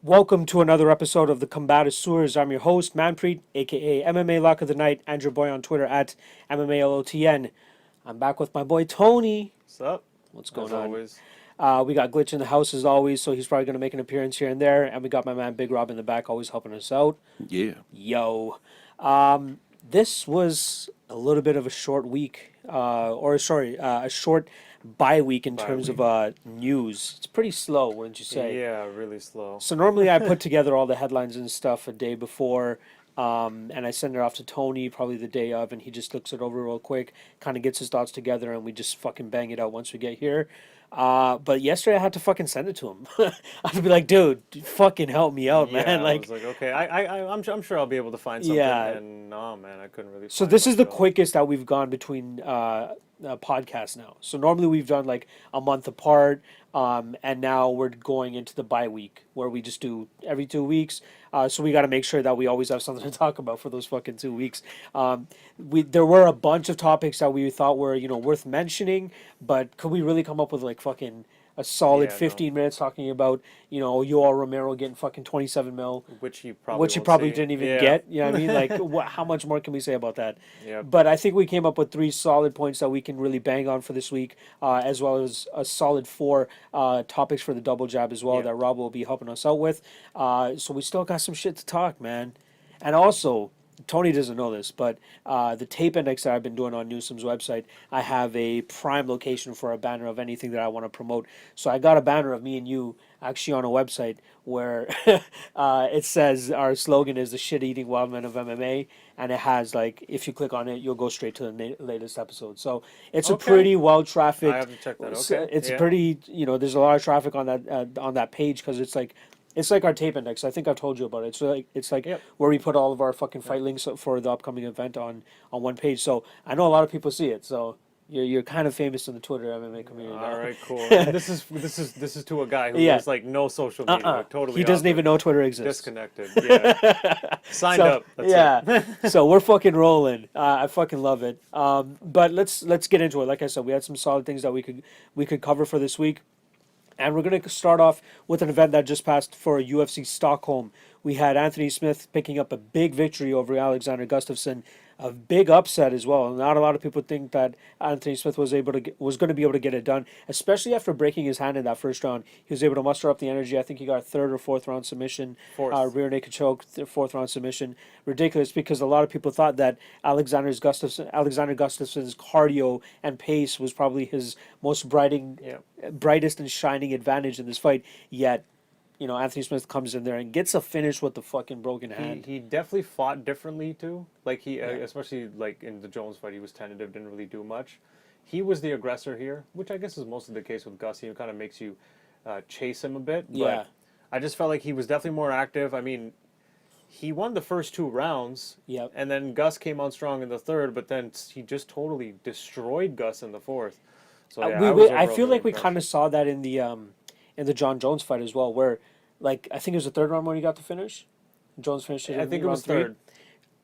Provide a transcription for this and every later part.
Welcome to another episode of the Combatosseurs. I'm your host, Manpreet, aka MMA Lock of the Night, and your boy on Twitter at MMALOTN. I'm back with my boy Tony. What's up? What's going As on? always. We got Glitch in the house as always, so he's probably going to make an appearance here and there. And we got my man Big Rob in the back, always helping us out. Yeah. Yo. This was a little bit of a short week, a short bye week in terms of news. It's pretty slow, wouldn't you say? Yeah, really slow. So normally I put together all the headlines and stuff a day before, and I send it off to Tony probably the day of, and he just looks it over real quick, kind of gets his thoughts together, and we just fucking bang it out once we get here. But yesterday I had to fucking send it to him. I had to be like, dude, fucking help me out, man. I was like, okay, I'm sure I'll be able to find something. Yeah. And no, man, I couldn't really. So find this is much the at all. quickest that we've gone between podcasts now. So normally we've done like a month apart, and now we're going into the bye week where we just do every 2 weeks. So we got to make sure that we always have something to talk about for those fucking 2 weeks. There were a bunch of topics that we thought were worth mentioning, but could we really come up with like fucking a solid Yeah, no. 15 minutes talking about Yoel Romero getting fucking 27 mil, Which he probably which he won't probably see. didn't even Yeah. get. You know what I mean? Like, how much more can we say about that? Yeah. But I think we came up with 3 solid points that we can really bang on for this week, as well as a solid 4 topics for the double jab as well Yeah. that Rob will be helping us out with. So we still got some shit to talk, man. And also, Tony doesn't know this, but the tape index that I've been doing on Newsom's website, I have a prime location for a banner of anything that I want to promote. So I got a banner of me and you actually on a website where it says our slogan is the shit-eating wild men of MMA, and it has like, if you click on it, you'll go straight to the latest episode. So it's a Okay. pretty well-trafficked. I have to check that. Okay. It's Yeah. pretty, there's a lot of traffic on that page because it's like our tape index. I think I've told you about it. So it's like Yep. where we put all of our fucking fight links for the upcoming event on one page. So I know a lot of people see it. So you're kind of famous in the Twitter MMA community now. All right, cool. And this is to a guy who Yeah. has like no social media. Totally. He doesn't off even it. know Twitter exists. Disconnected. Yeah. Signed So, up. That's it. So we're fucking rolling. I fucking love it. But let's get into it. Like I said, we had some solid things that we could cover for this week. And we're going to start off with an event that just passed for UFC Stockholm. We had Anthony Smith picking up a big victory over Alexander Gustafsson, a big upset as well. Not a lot of people think that Anthony Smith was going to be able to get it done, especially after breaking his hand in that first round. He was able to muster up the energy. I think he got a 3rd or 4th round submission, Fourth. rear naked choke, 4th round submission. Ridiculous because a lot of people thought that Alexander Gustafsson's cardio and pace was probably his most brightest and shining advantage in this fight. Yet, Anthony Smith comes in there and gets a finish with the fucking broken hand. He definitely fought differently too. Like especially like in the Jones fight, he was tentative, didn't really do much. He was the aggressor here, which I guess is mostly the case with Gus. He kind of makes you chase him a bit. But Yeah. I just felt like he was definitely more active. I mean, he won the first 2 rounds. Yep. And then Gus came on strong in the 3rd, but then he just totally destroyed Gus in the 4th. So yeah, I feel like we kind of saw that in the John Jones fight as well, where like I think it was the 3rd round when he got the finish. Jones finished it. I in think it round was 3. 3rd.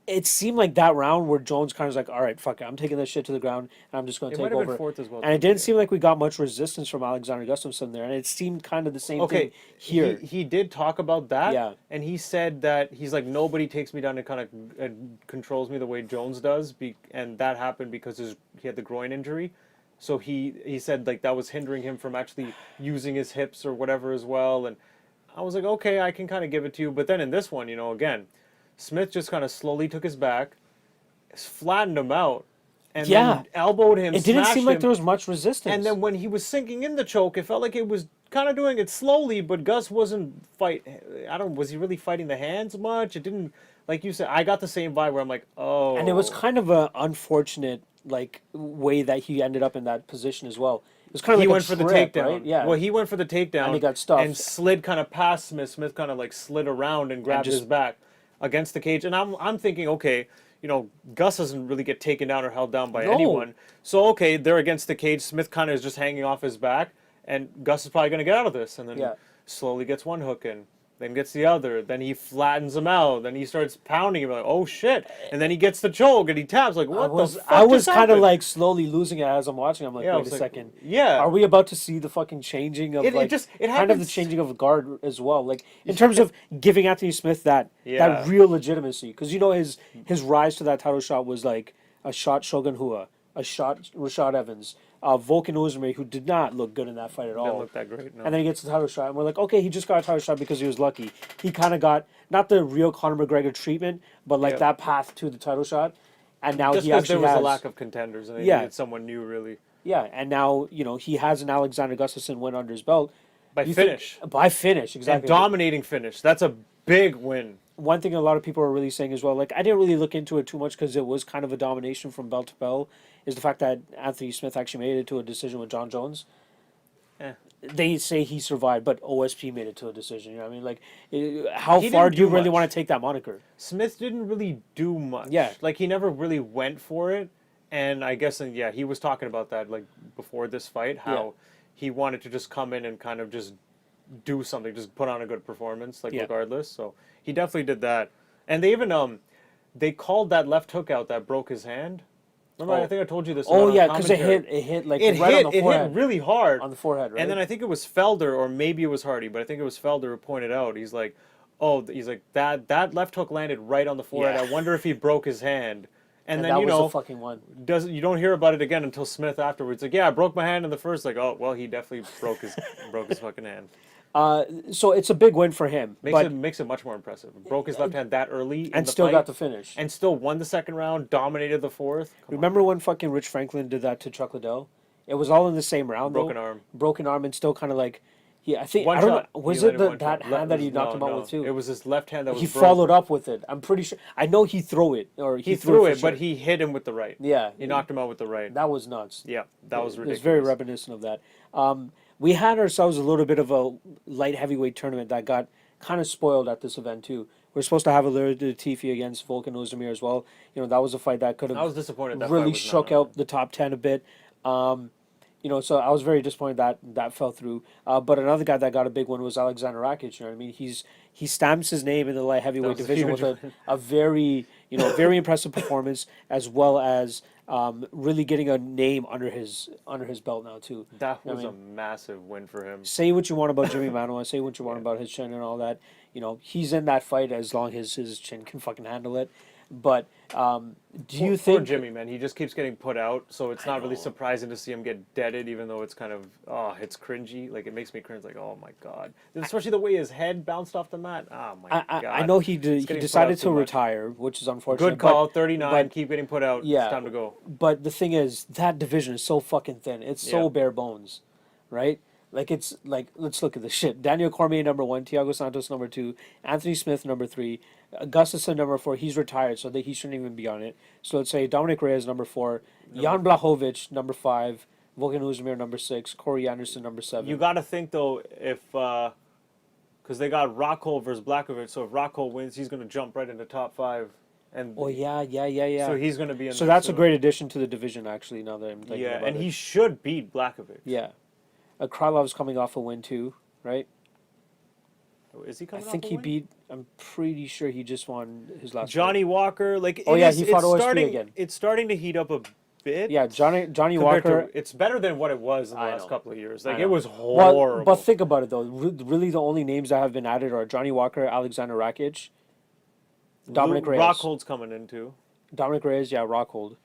It seemed like that round where Jones kind of was like, all right, fuck it, I'm taking this shit to the ground and I'm just going It to might take have been over. 4th as well. And it too, didn't yeah. seem like we got much resistance from Alexander Gustafsson there, and it seemed kind of the same thing here. He did talk about that, Yeah. and he said that he's like, nobody takes me down and kind of controls me the way Jones does, and that happened because he had the groin injury. So he said like that was hindering him from actually using his hips or whatever as well. And I was like, okay, I can kind of give it to you. But then in this one, again, Smith just kind of slowly took his back, flattened him out, and then elbowed him. It didn't seem like him. there was much resistance. And then when he was sinking in the choke, it felt like it was kind of doing it slowly, but Gus wasn't was he really fighting the hands much? It didn't, like you said, I got the same vibe where I'm like, oh. And it was kind of an unfortunate way that he ended up in that position as well. It was kind of he like went a for the trip, takedown. right? Yeah. Well, he went for the takedown. And he got stuffed. And slid kind of past Smith. Smith kind of like slid around and grabbed his back against the cage. And I'm thinking, okay, Gus doesn't really get taken down or held down by anyone. So, okay, they're against the cage. Smith kind of is just hanging off his back. And Gus is probably going to get out of this. And then slowly gets one hook in. then gets the other, then he flattens him out, then he starts pounding him like, oh shit, and then he gets the choke and he taps like, what the fuck I was just kind of happened? like slowly losing it as I'm watching. I'm like, Yeah, I wait was a like, second. yeah. Are we about to see the fucking changing of It like just- it kind of the happens- changing of guard as well? Like in terms of giving Anthony Smith that Yeah. real legitimacy, because you know his rise to that title shot was like a shot Shogun Hua, a shot Rashad Evans, Volkan Ozdemir, who did not look good in that fight at Didn't all. look that great, no. And then he gets the title shot, and we're like, okay, he just got a title shot because he was lucky. He kind of got not the real Conor McGregor treatment, but like Yeah. that path to the title shot. And now Just he because actually there was has a lack of contenders and they Yeah. needed someone new, really. yeah, and now he has an Alexander Gustafsson win under his belt. By You finish. think, by finish, And exactly. dominating finish. That's a big win. One thing a lot of people are really saying as well, like I didn't really look into it too much because it was kind of a domination from belt to belt, is the fact that Anthony Smith actually made it to a decision with John Jones. Eh. They say he survived, but OSP made it to a decision. You know what I mean? Like, how He far didn't do you do really much. want to take that moniker? Smith didn't really do much. Yeah. Like, he never really went for it. And I guess, yeah, he was talking about that, like, before this fight, how he wanted to just come in and kind of just do something, just put on a good performance, like, Yeah. regardless. So, he definitely did that. And they even, they called that left hook out that broke his hand. Remember, Oh. I think I told you this. Oh about yeah, on because it commentary. hit like It right hit, on the it forehead. hit really hard. On the forehead, right? And then I think it was Felder, or maybe it was Hardy, but I think it was Felder who pointed out. He's like, "Oh, he's like that left hook landed right on the forehead. Yeah. I wonder if he broke his hand." And then that you was know, the fucking one. you don't hear about it again until Smith afterwards. Like, yeah, I broke my hand in the first. Like, oh, well, he definitely broke his fucking hand. So it's a big win for him, Makes it much more impressive. Broke his left hand that early in and the still fight, got the finish. and still won the second round, dominated the fourth. Come on. Remember when fucking Rich Franklin did that to Chuck Liddell? It was all in the same round. Broken though. arm. Broken arm, and still kind of like, I think One I don't shot. know. Was He it landed one that shot. hand that he knocked him out with too? It was his left hand that was He broken. followed up with it. I'm pretty sure. I know he threw it, or He for threw it, sure. but he hit him with the right. Yeah, He knocked him out with the right. that was nuts. Yeah, that was It ridiculous. was very reminiscent of that. We had ourselves a little bit of a light heavyweight tournament that got kind of spoiled at this event too. We're supposed to have a Latifi against Volkan Ozdemir as well. That was a fight that could I was have disappointed that fight really was shook not on. out the top 10 a bit. So I was very disappointed that fell through. But another guy that got a big one was Alexander Rakic. You know what I mean? He stamps his name in the light heavyweight was a division with huge a very very impressive performance, as well as really getting a name under his belt now too. That You know was what I a massive win for him. Say what you want about Jimmy Manuwa, say what you want about his chin and all that. He's in that fight as long as his chin can fucking handle it. But do you Poor think Jimmy, man, he just keeps getting put out, so it's not really know. surprising to see him get deaded, even though it's kind of it's cringy. Like, it makes me cringe. Like, oh my god, especially the way his head bounced off the mat. Oh my god. I know he He's getting put decided out to too much. retire, which is unfortunate. Good call, but- 39. but- Keep getting put out. Yeah. It's time to go. But the thing is, that division is so fucking thin. It's so Yeah. bare bones, right? Like, it's like, let's look at this shit. Daniel Cormier number 1, Thiago Santos number 2, Anthony Smith number 3, Gustafsson number 4. He's retired, so he shouldn't even be on it. So let's say Dominic Reyes number 4, Jan Blachowicz number 5, Volkan Ozdemir number 6, Corey Anderson number 7. You got to think though, if because they got Rockhold versus Blachowicz, so if Rockhold wins, he's going to jump right into top 5, and Oh yeah. so he's going to be in. So there that's a soon. great addition to the division, actually. Now that I'm thinking Yeah, about and it. he should beat Blachowicz. Yeah, Krylov's coming off a win too, right? Is he I coming? think off a he win? beat. I'm pretty sure he just won his last. Johnny Walker. Like, Oh, it yeah, is- he fought it's OSP starting, again. It's starting to heat up a bit. Fight. Yeah, Johnny compared Walker. to- it's better than what it was in the I last know. couple of years. I Like, know. it was Well, horrible. but think about it though. Really, the only names that have been added are Johnny Walker, Alexander Rakic, Dominic Reyes. Rockhold's coming in too. Dominic Reyes, yeah, Rockhold,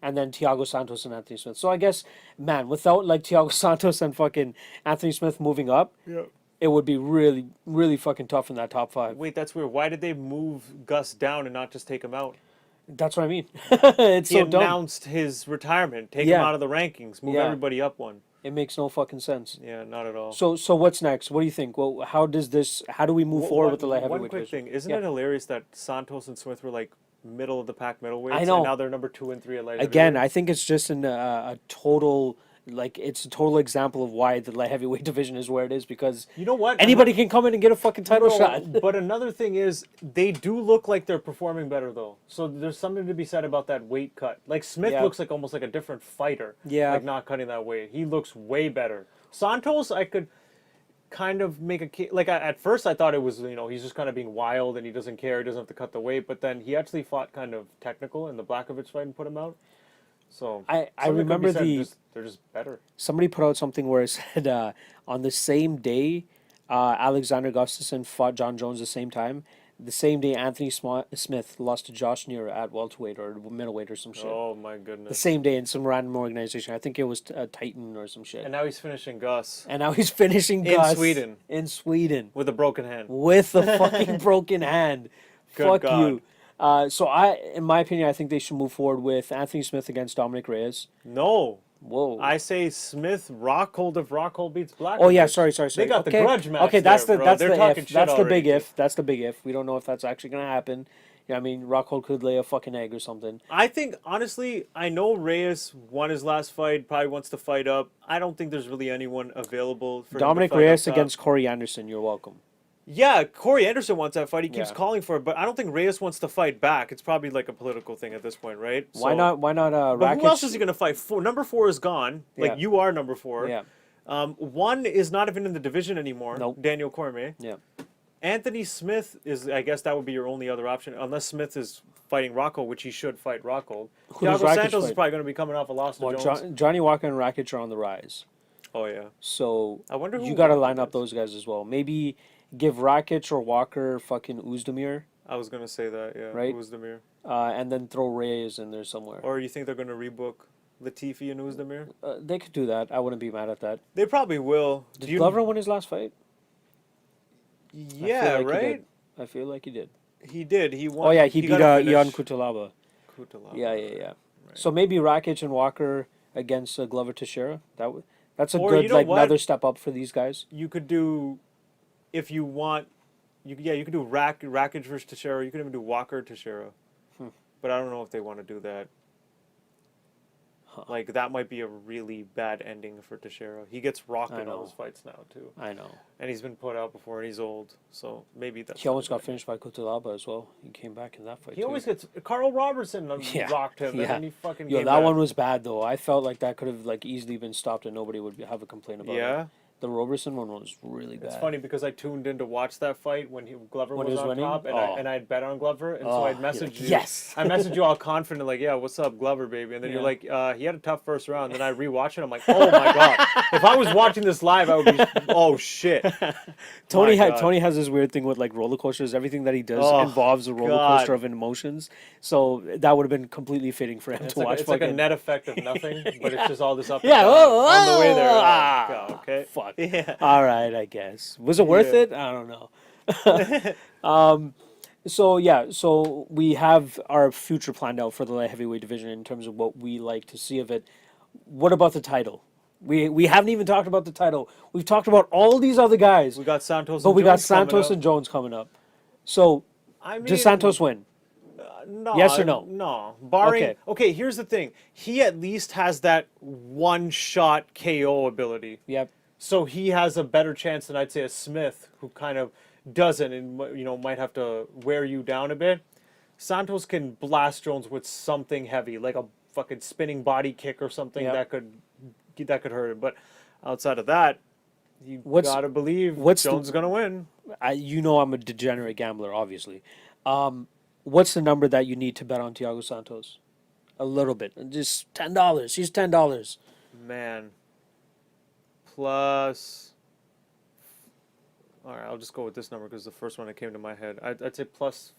and then Thiago Santos and Anthony Smith. So I guess, man, without like Thiago Santos and fucking Anthony Smith moving up, Yeah. it would be really, really fucking tough in that top 5. Wait, that's weird. Why did they move Gus down and not just take him out? That's what I mean. It's He so dumb. announced his retirement. Take him Yeah. out of the rankings. Move Yeah. everybody up one. It makes no fucking sense. Yeah, not at all. So what's next? What do you think? Well, how do we move forward with the light heavyweight One quick division? thing. Isn't Yeah. it hilarious that Santos and Smith were like middle of the pack middleweights? I know. And now they're number 2 and 3 at light Again, heavyweight? I think it's just a total, like, it's a total example of why the light heavyweight division is where it is, because You know what? anybody can come in and get a fucking title No, shot. But another thing is, they do look like they're performing better, though. So there's something to be said about that weight cut. Like, Smith Yeah. looks like almost like a different fighter. Yeah. Like, not cutting that weight. He looks way better. Santos, I could... kind of make a case. Like at first, I thought it was he's just kind of being wild and he doesn't care, he doesn't have to cut the weight. But then he actually fought kind of technical in the Blachowicz fight and put him out. So I something could be remember said, they're just better. somebody put out something where it said on the same day, Alexander Gustafsson fought John Jones the same time. The same day, Anthony Smith lost to Josh Neer at welterweight or middleweight or some shit. Oh my The goodness! same day in some random organization. I think it was Titan or some shit. And now he's finishing Gus And now he's finishing in Gus Sweden in Sweden with a broken hand. with a fucking broken hand. Good Fuck God. you. So in my opinion, I think they should move forward with Anthony Smith against Dominic Reyes. No, Whoa. I say Smith Rockhold if Rockhold beats Blachowicz. Oh yeah, sorry. They got okay. the grudge match. Okay, that's there, the bro. that's They're the talking if. shit That's the already. big if. That's the big if. We don't know if that's actually gonna happen. Yeah, I mean, Rockhold could lay a fucking egg or something. I think honestly, I know Reyes won his last fight. Probably wants to fight up. I don't think there's really anyone available for Dominic him to fight Reyes up top. against Corey Anderson. You're welcome. Yeah, Corey Anderson wants that fight. He keeps Yeah. calling for it, but I don't think Reyes wants to fight back. It's probably like a political thing at this point, right? Why So- not? Why not? But Rakic? who else is he going to fight? Number 4 is gone. Like Yeah. you are number 4. Yeah. 1 is not even in the division anymore. Nope. Daniel Cormier. Yeah. Anthony Smith is, I guess that would be your only other option, unless Smith is fighting Rockhold, which he should fight Rockhold. Who does Thiago Rakic Santos is fight? probably going to be coming off a loss to Well, Jones. Johnny Walker and Rakic are on the rise. Oh yeah. So I wonder who you got to Walker line up is. those guys as well. Maybe give Rakic or Walker fucking Uzdemir, I was going to say that. Yeah. Right? Uzdemir. and then throw Reyes in there somewhere. Or you think they're going to rebook Latifi and Uzdemir? They could do that. I wouldn't be mad at that. They probably will. Did Glover win his last fight? Yeah, I feel like he right. did. I feel like he did. He did. He won. Oh yeah, he beat got a Ion finish. Kutalaba. Kutalaba. Yeah. Right. So maybe Rakic and Walker against Glover Teixeira. That's a Or good you know like what? another step up for these guys. You could do, if you want, you could do Rakic versus Teixeira. You could even do Walker Teixeira. But I don't know if they want to do that. Like that might be a really bad ending for Teixeira. He gets rocked I in all know. his fights now too, I know. and he's been put out before, and he's old. So maybe that's. He almost got finished by Kutalaba as well. He came back in that fight. He too. always gets Carl Robertson Yeah, rocked him, yeah. and then he fucking. Yo, came that back. one was bad though. I felt like that could have like easily been stopped and nobody would have a complaint about it. Yeah. The Roberson one was really bad. It's funny because I tuned in to watch that fight when Glover When he was was on winning? top, and Oh. I had bet on Glover, and so Oh, I'd you're messaged like, you. yes. I messaged you all confident, like, yeah, what's up, Glover, baby? And then you're Yeah. like, he had a tough first round. Then I rewatch it, I'm like, oh my god! If I was watching this live, I would be, oh shit. Tony My God. Tony has this weird thing with like roller coasters. Everything that he does Oh, involves a roller God. coaster of emotions. So that would have been completely fitting for him It's to like, watch. it's like a fucking- net effect of nothing, but it's just all this up and Yeah, down oh, on the way there. ah, Oh, okay. Fuck. Yeah. All right, I guess. Was it worth Yeah. it? I don't know. So we have our future planned out for the light heavyweight division in terms of what we like to see of it. What about the title? We haven't even talked about the title. We've talked about all these other guys, We got Santos, but and we got Jones coming Santos up. and Jones coming up. So I mean, does Santos win? No, Yes or no? No. Barring. Okay. Okay, here's the thing. He at least has that one-shot KO ability. Yep. So he has a better chance than I'd say a Smith, who kind of doesn't and might have to wear you down a bit. Santos can blast Jones with something heavy, like a fucking spinning body kick or something Yep. that could hurt him. But outside of that, you gotta believe Jones is gonna win. I'm a degenerate gambler, obviously. What's the number that you need to bet on Thiago Santos? A little bit, just $10. He's $10. Man. Plus. All right, I'll just go with this number because the first one that came to my head. I'd say plus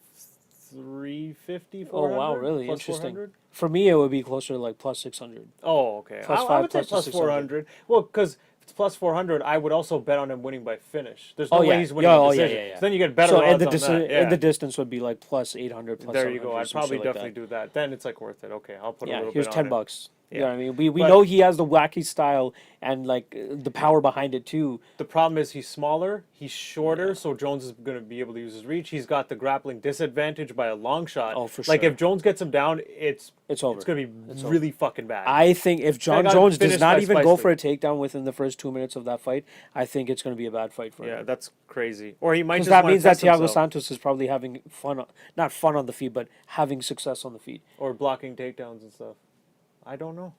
350. Oh wow, 400, really plus interesting. 400. For me, it would be closer to like plus 600. Oh, okay. Plus I five, would say plus plus 600. 400. Well, because if it's plus 400, I would also bet on him winning by finish. There's no Oh way yeah, he's winning yeah, by oh yeah, decision. yeah. So then you get better So odds on that. Yeah. in the distance would be like plus 800. Plus There you go. 700, I'd some probably shit like definitely that. do that. Then it's like worth it. Okay, I'll put a Yeah, little here's bit $10. on it. You know what I mean? We But- know he has the wacky style and like the power behind it too. The problem is he's smaller, he's shorter, so Jones is going to be able to use his reach. He's got the grappling disadvantage by a long shot. Oh, for Like sure. if Jones gets him down, it's over. It's going to be It's really fucking bad. I think if John got Jones does finished not by even go Spice for a takedown within the first 2 minutes of that fight, I think it's going to be a bad fight for yeah, him. that's crazy. Or he might Because just that wanna means that test Thiago himself. Santos is probably having fun, not fun on the feet, but having success on the feet. Or blocking takedowns and stuff. I don't know.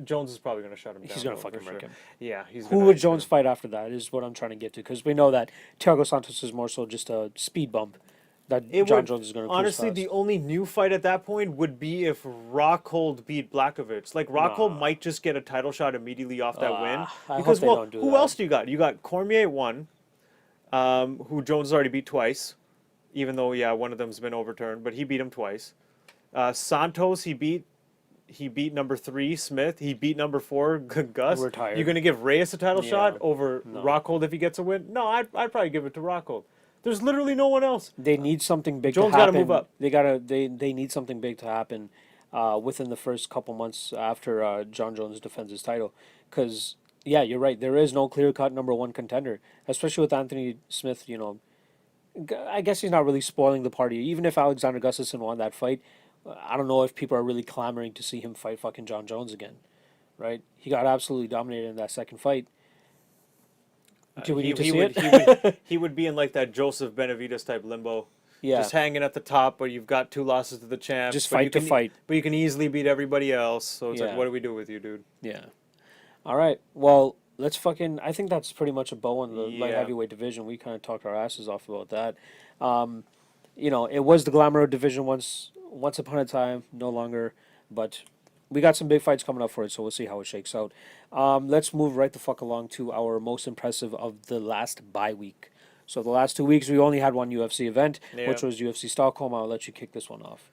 Jones is probably going to shut him down. He's gonna though, fucking for murk sure. him. Yeah, Who would Jones fight after that is what I'm trying to get to, because we know that Thiago Santos is more so just a speed bump that John Jones is going to cruise honestly, fast. the only new fight at that point would be if Rockhold beat Blachowicz. Like Rockhold Nah. might just get a title shot immediately off that win. I Because hope they don't do who that. else do you got? You got Cormier one, who Jones has already beat twice, even though one of them's been overturned, but he beat him twice. Santos he beat number 3 Smith. He beat number 4 Gus. Retired. You're gonna give Reyes a title Yeah. shot over Rockhold if he gets a win? No, I'd probably give it to Rockhold. There's literally no one else. They need something big Jones to happen. gotta move up. They need something big to happen within the first couple months after John Jones defends his title. Because yeah, you're right. There is no clear cut number 1 contender, especially with Anthony Smith. You know, I guess he's not really spoiling the party. Even if Alexander Gustafsson won that fight, I don't know if people are really clamoring to see him fight fucking John Jones again. Right? He got absolutely dominated in that second fight. Do we need to see it? He would be in like that Joseph Benavidez type limbo. Yeah. Just hanging at the top, but you've got 2 losses to the champ. Just but fight you to can, fight. But you can easily beat everybody else. So it's Yeah. like, what do we do with you, dude? Yeah. All right. Well, let's fucking. I think that's pretty much a bow on the light Yeah. heavyweight division. We kind of talked our asses off about that. You know, it was the glamour division once upon a time, no longer. But we got some big fights coming up for it, so we'll see how it shakes out. Let's move right the fuck along to our most impressive of the last bye week. So the last 2 weeks, we only had one UFC event, Yeah. which was UFC Stockholm. I'll let you kick this one off.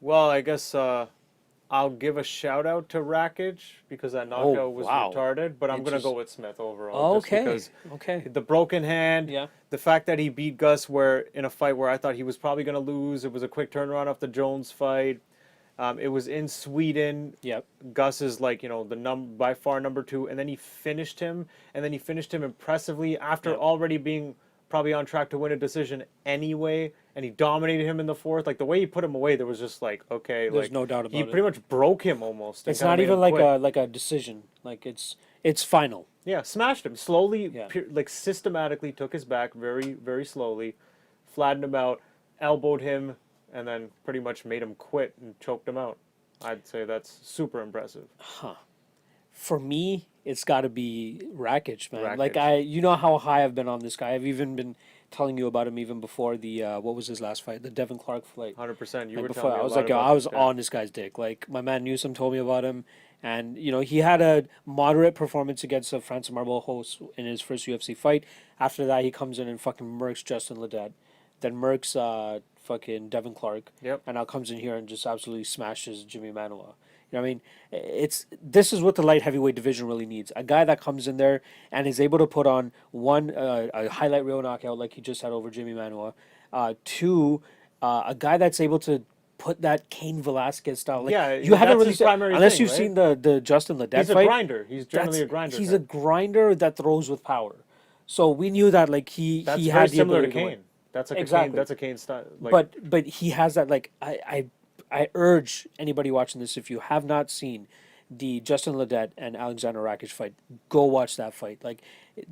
Well, I guess I'll give a shout out to Rakic because that knockout was wow. retarded, but I'm It going to just- go with Smith overall. Okay. Just Okay. because the broken hand, Yeah. the fact that he beat Gus where in a fight where I thought he was probably going to lose. It was a quick turnaround off the Jones fight. It was in Sweden. Yep. Gus is like, by far number 2, and then he finished him, impressively after Yep. already being probably on track to win a decision anyway, and he dominated him in the 4th. Like the way he put him away, there was just like, okay, There's like no doubt he about it. pretty much broke him almost. and It's kinda not made even him like quit. a decision. Like it's final. Yeah, smashed him slowly, Yeah. like systematically took his back very, very slowly, flattened him out, elbowed him, and then pretty much made him quit and choked him out. I'd say that's super impressive. For me, it's got to be Rakic, man. Like Rakic. you know how high I've been on this guy. I've even been telling you about him even before the what was his last fight, the Devin Clark fight. 100%. You Like were before, telling me I a was lot like, yo, about I was this guy. on this guy's dick. Like my man Newsom told me about him, and you know he had a moderate performance against a Francis Marbojo in his first UFC fight. After that, he comes in and fucking murks Justin Ledet, then murks fucking Devin Clark, Yep. and now comes in here and just absolutely smashes Jimmy Manuwa. You know what I mean? This is what the light heavyweight division really needs. A guy that comes in there and is able to put on one a highlight reel knockout like he just had over Jimmy Manuwa. 2, a guy that's able to put that Cain Velasquez style. Like, Yeah, you haven't that's really his seen, primary unless thing, you've right? seen the Justin Ledet He's a fight. grinder. He's generally a grinder. He's type. a grinder that throws with power. So we knew that like That's he very had the similar to ability to win. Kane. That's like Exactly. a Kane. That's a Kane style. Like, But he has that like I urge anybody watching this, if you have not seen the Justin Ledet and Alexander Rakic fight, go watch that fight. Like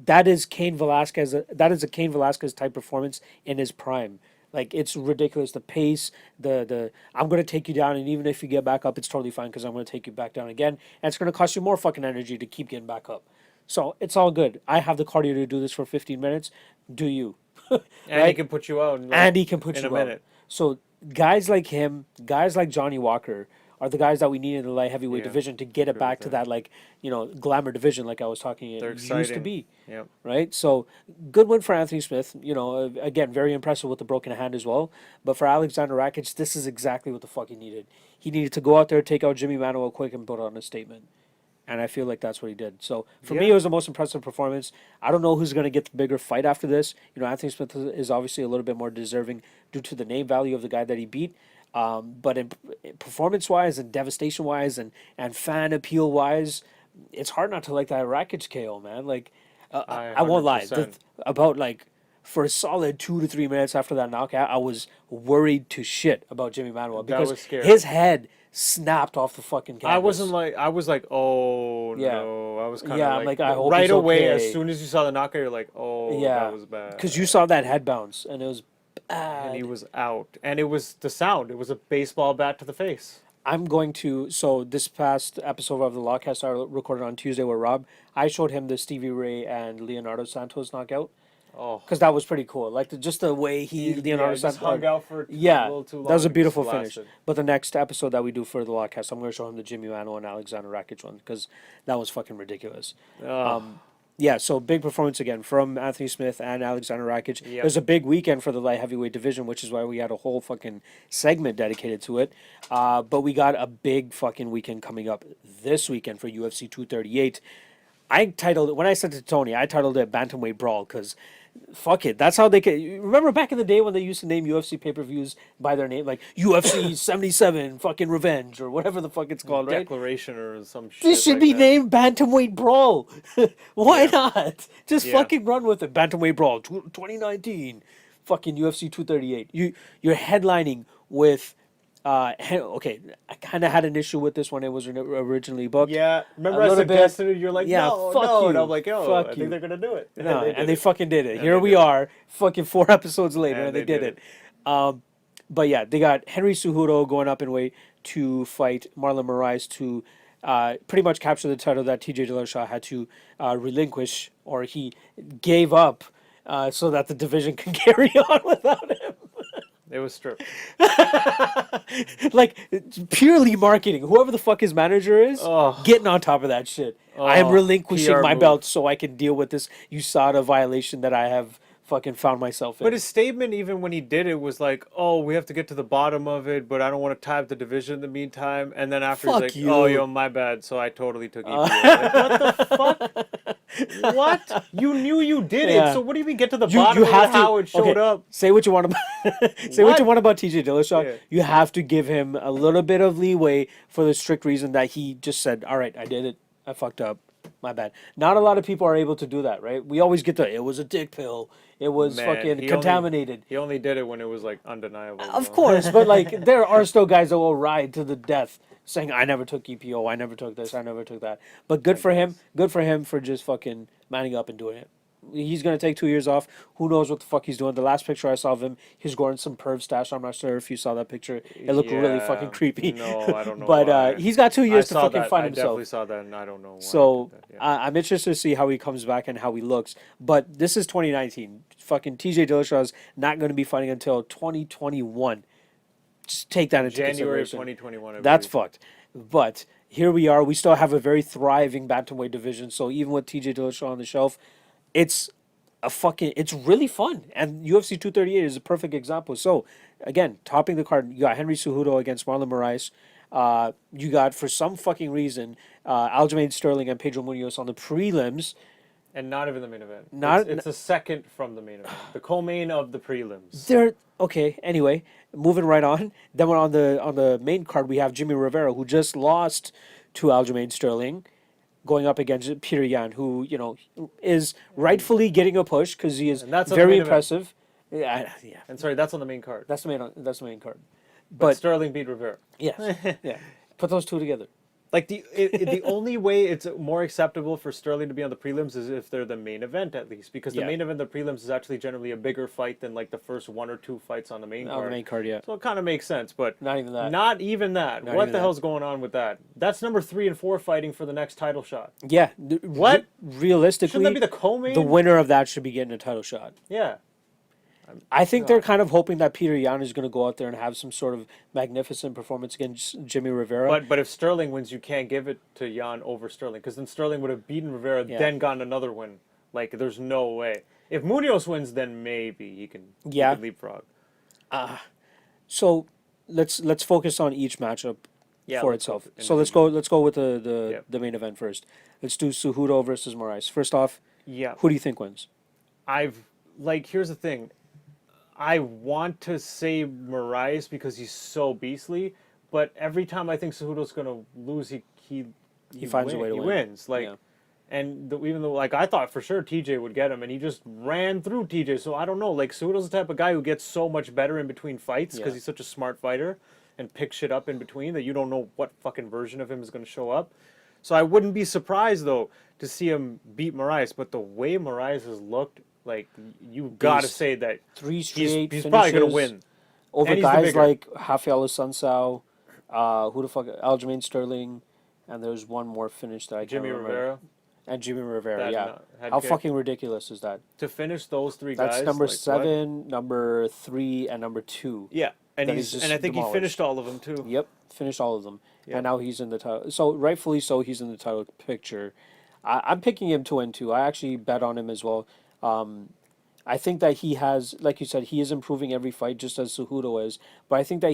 that is Cain Velasquez. That is a Cain Velasquez type performance in his prime. Like it's ridiculous. The pace, the I'm gonna take you down, and even if you get back up, it's totally fine because I'm gonna take you back down again, and it's gonna cost you more fucking energy to keep getting back up. So it's all good. I have the cardio to do this for 15 minutes. Do you? and he right? can put you out. In like, And he can put in you a minute. out. So guys like him, guys like Johnny Walker, are the guys that we need in the light heavyweight Yeah, division to get it back to that like glamour division like I was talking They're it used to exciting. be. Yep. Right? So good win for Anthony Smith. Again, very impressive with the broken hand as well. But for Alexander Rakic, this is exactly what the fuck he needed. He needed to go out there, take out Jimmy Manuwa quick, and put on a statement. And I feel like that's what he did. So for me, it was the most impressive performance. I don't know who's going to get the bigger fight after this. Anthony Smith is obviously a little bit more deserving due to the name value of the guy that he beat. But in performance-wise and devastation-wise and fan appeal-wise, it's hard not to like that Rakic KO, man. Like, I won't lie. 100%. About like for a solid 2 to 3 minutes after that knockout, I was worried to shit about Jimmy Manuwa because was scary. his head snapped off the fucking canvas. I was like, oh Yeah. no. I was kind of Yeah, I'm like, like, I hope right he's away, okay. as soon as you saw the knockout, you're like, oh, that was bad. Because you saw that head bounce, and it was bad. And he was out. And it was the sound. It was a baseball bat to the face. I'm going to. So this past episode of the Lawcast I recorded on Tuesday with Rob, I showed him the Stevie Ray and Leonardo Santos knockout Oh, because that was pretty cool. Like just the way Leonardo just Santos hung out for a Yeah, little too long. that was a and beautiful just finish. lasted. But the next episode that we do for the Lawcast, I'm going to show him the Jimmy Mano and Alexander Rakic one because that was fucking ridiculous. Oh, Yeah, so big performance again from Anthony Smith and Alexander Rakic. Yep. It was a big weekend for the light heavyweight division, which is why we had a whole fucking segment dedicated to it. But we got a big fucking weekend coming up this weekend for UFC 238. I titled it, when I sent it to Tony, I titled it Bantamweight Brawl because fuck it. That's how they could. Remember back in the day when they used to name UFC pay per views by their name, like UFC 77 fucking Revenge or whatever the fuck it's called, right? Declaration or some shit. This should like be that. named Bantamweight Brawl. Why Yeah. not? Just Yeah. fucking run with it. Bantamweight Brawl 2019. Fucking UFC 238. You're headlining with okay, I kind of had an issue with this when it was originally booked. Yeah, remember A I little bit. suggested it. You're like, Yeah, no, fuck no, you. and I'm like, yo, Fuck I you. think they're gonna do it. No, did and they it. fucking did it. And Here they we did it. are, fucking 4 episodes later, And and they they did did it. But yeah, they got Henry Cejudo going up in weight to fight Marlon Moraes to pretty much capture the title that TJ Dillashaw had to relinquish, or he gave up so that the division can carry on without him. It was stripped. Like, it's purely marketing. Whoever the fuck his manager is, Oh. getting on top of that shit. I am Oh, relinquishing PR my move. belt so I can deal with this USADA violation that I have fucking found myself in. But his statement, even when he did it, was like, "Oh, we have to get to the bottom of it, but I don't want to tie up the division in the meantime." And then after Fuck he's like, you. "Oh, yo, my bad." So I totally took EPO. Like, what the fuck? What? You knew you did Yeah. it. So what do you mean get to the bottom of it, how it showed okay, up? Say what you want about say what you What? want about TJ Dillashaw. Yeah. You have to give him a little bit of leeway for the strict reason that he just said, "All right, I did it. I fucked up. My bad." Not a lot of people are able to do that, right? We always get it was a dick pill. It was Man, fucking he contaminated. He only did it when it was like undeniable. Of course, but like there are still guys that will ride to the death saying, "I never took EPO, I never took this, I never took that." But good for him. Good for him for just fucking manning up and doing it. He's gonna take 2 years off. Who knows what the fuck he's doing? The last picture I saw of him, he's growing some perv stash. I'm not sure if you saw that picture. It looked really Yeah, fucking creepy. No, I don't know. But why. he's got 2 years I to saw fucking that. find I himself. definitely saw that, and I don't know why. So he did that, yeah. I'm interested to see how he comes back and how he looks. But this is 2019. Fucking TJ Dillashaw's not going to be fighting until 2021. Just take that into January of consideration. 2021. I That's believe. fucked. But here we are. We still have a very thriving bantamweight division. So even with TJ Dillashaw on the shelf, it's it's really fun. And UFC 238 is a perfect example. So again, topping the card, you got Henry Cejudo against Marlon Moraes. You got, for some fucking reason, Aljamain Sterling and Pedro Munoz on the prelims. And not even the main event. Not- it's a second from the main event. The co-main of the prelims. They're okay. Anyway, moving right on. Then we're on the main card. We have Jimmy Rivera, who just lost to Aljamain Sterling, going up against Peter Yan, who is rightfully getting a push because he is And that's on the very main event. impressive. Yeah, And sorry, that's on the main card. that's the main card. But But Sterling beat Rivera. yes, yeah, put those two together. Like the only way it's more acceptable for Sterling to be on the prelims is if they're the main event at least, because the Yeah. main event, the prelims, is actually generally a bigger fight than like the first 1 or 2 fights on the main On card. the main card, yeah. So it kind of makes sense, but Not even that. Not even that. Not What even the that. hell's going on with that? That's number 3 and 4 fighting for the next title shot. Yeah. What? Realistically, Shouldn't that be the co-main? the winner of that should be getting a title shot. Yeah. I think they're kind of hoping that Peter Yan is going to go out there and have some sort of magnificent performance against Jimmy Rivera. But if Sterling wins, you can't give it to Jan over Sterling, because then Sterling would have beaten Rivera, Yeah. then gotten another win. Like, there's no way. If Munoz wins, then maybe he can leapfrog. So let's focus on each matchup Yeah, for let's go itself. So let's go with the Yep. the main event first. Let's do Cejudo versus Moraes. First off, Yeah. who do you think wins? Here's the thing. I want to say Moraes because he's so beastly, but every time I think Cejudo's going to lose, he finds a way to he win. wins. Like, Yeah. and even though, like, I thought for sure TJ would get him, and he just ran through TJ. So I don't know. Like, Cejudo's the type of guy who gets so much better in between fights because Yeah. he's such a smart fighter and picks shit up in between that you don't know what fucking version of him is going to show up. So I wouldn't be surprised, though, to see him beat Moraes. But the way Moraes has looked, like, you got to say that 3 straight he's probably going to finishes win. over And he's the guys bigger. like Rafael Assunção, Who the fuck? Aljamain Sterling, and there's one more finish that I can't Jimmy remember. Rivera. And Jimmy Rivera, That yeah. head How kick. fucking ridiculous is that? To finish those three That's guys. number like, what? 7, number 3, and number 2. Yeah, and that he's just and I think he demolished. finished all of them too. Yep, finished all of them. Yep. And now he's in the title. So rightfully so, he's in the title picture. I'm picking him to win too. I actually bet on him as well. I think that he has, like you said, he is improving every fight just as Cejudo is. But I think that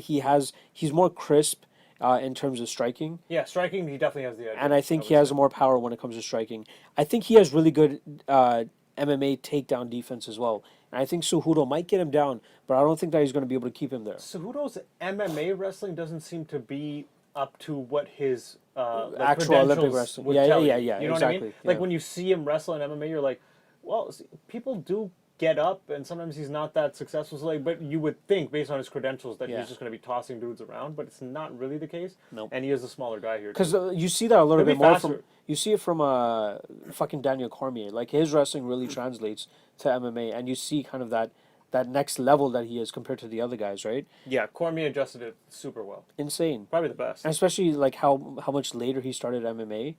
he's more crisp in terms of striking. Yeah, striking, he definitely has the edge. And I think would he has say. more power when it comes to striking. I think he has really good MMA takedown defense as well. And I think Cejudo might get him down, but I don't think that he's going to be able to keep him there. Cejudo's MMA wrestling doesn't seem to be up to what his Actual Olympic credentials wrestling. would Yeah, tell yeah, you. yeah, You know what I mean? exactly, Like yeah. when you see him wrestle in MMA, you're like, well, people do get up, and sometimes he's not that successful. So like, but you would think, based on his credentials, that Yeah. he's just going to be tossing dudes around. But it's not really the case. Nope. And he is a smaller guy here. Because too. you see that a little He'll be bit more faster. from you see it from fucking Daniel Cormier. Like his wrestling really translates to MMA, and you see kind of that next level that he is compared to the other guys, right? Yeah, Cormier adjusted it super well. Insane, Probably the best. and especially like how much later he started MMA.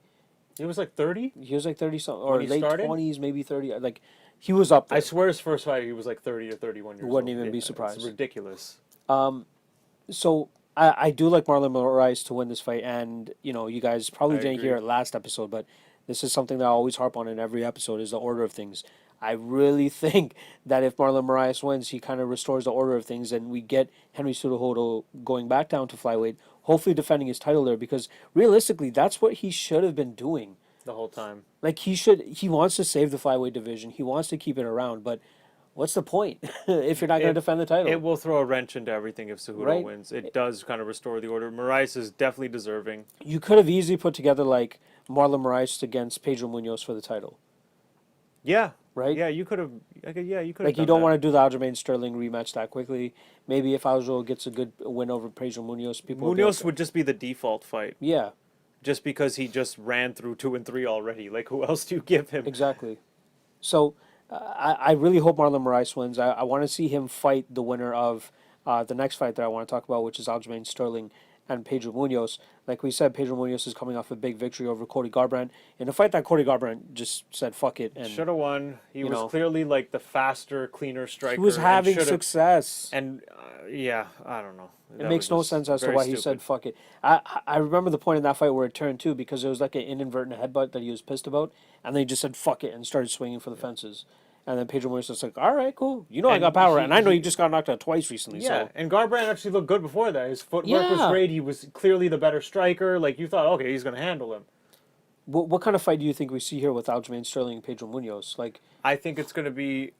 He was like 30. He was like 30 something or When he late started? 20s, maybe 30. Like he was up there. I swear his first fight, he was like 30 or 31 years old. Wouldn't even be It's surprised. ridiculous. So I do like Marlon Moraes to win this fight, and you guys probably I didn't agree. hear it last episode, but this is something that I always harp on in every episode is the order of things. I really think that if Marlon Moraes wins, he kind of restores the order of things, and we get Henry Cejudo going back down to flyweight, hopefully defending his title there, because realistically, that's what he should have been doing. The whole time. Like he wants to save the flyweight division, he wants to keep it around, but what's the point if you're not going to defend the title? It will throw a wrench into everything if Cejudo Right. wins. It does kind of restore the order. Moraes is definitely deserving. You could have easily put together like Marlon Moraes against Pedro Munoz for the title. Yeah. Right? Yeah, you could have. Yeah, you could have. Like you don't want to do the Aljamain Sterling rematch that quickly. Maybe if Aljo gets a good win over Pedro Munoz, people will be Munoz okay. would just be the default fight, Yeah, just because he just ran through 2 and 3 already. Like who else do you give him? exactly. So I really hope Marlon Moraes wins. I want to see him fight the winner of the next fight that I want to talk about, which is Aljamain Sterling and Pedro Munoz. Like we said, Pedro Munoz is coming off a big victory over Cody Garbrandt in a fight that Cody Garbrandt just said fuck it and Should have won. He was know. clearly like the faster, cleaner striker. he was and having should've- success. And yeah, I don't know. It makes no sense as to why he said fuck it. I remember the point in that fight where it turned too, because it was like an inadvertent headbutt that he was pissed about, and then he just said fuck it and started swinging for the fences. And then Pedro Munoz was like, all right, cool. You know I And got power, he- and I know he- you just got knocked out twice recently. Yeah, So and Garbrandt actually looked good before that. His footwork was Yeah. great. He was clearly the better striker. Like you thought, okay, he's going to handle him. what kind of fight do you think we see here with Aljamain Sterling and Pedro Munoz? Like, I think it's going to be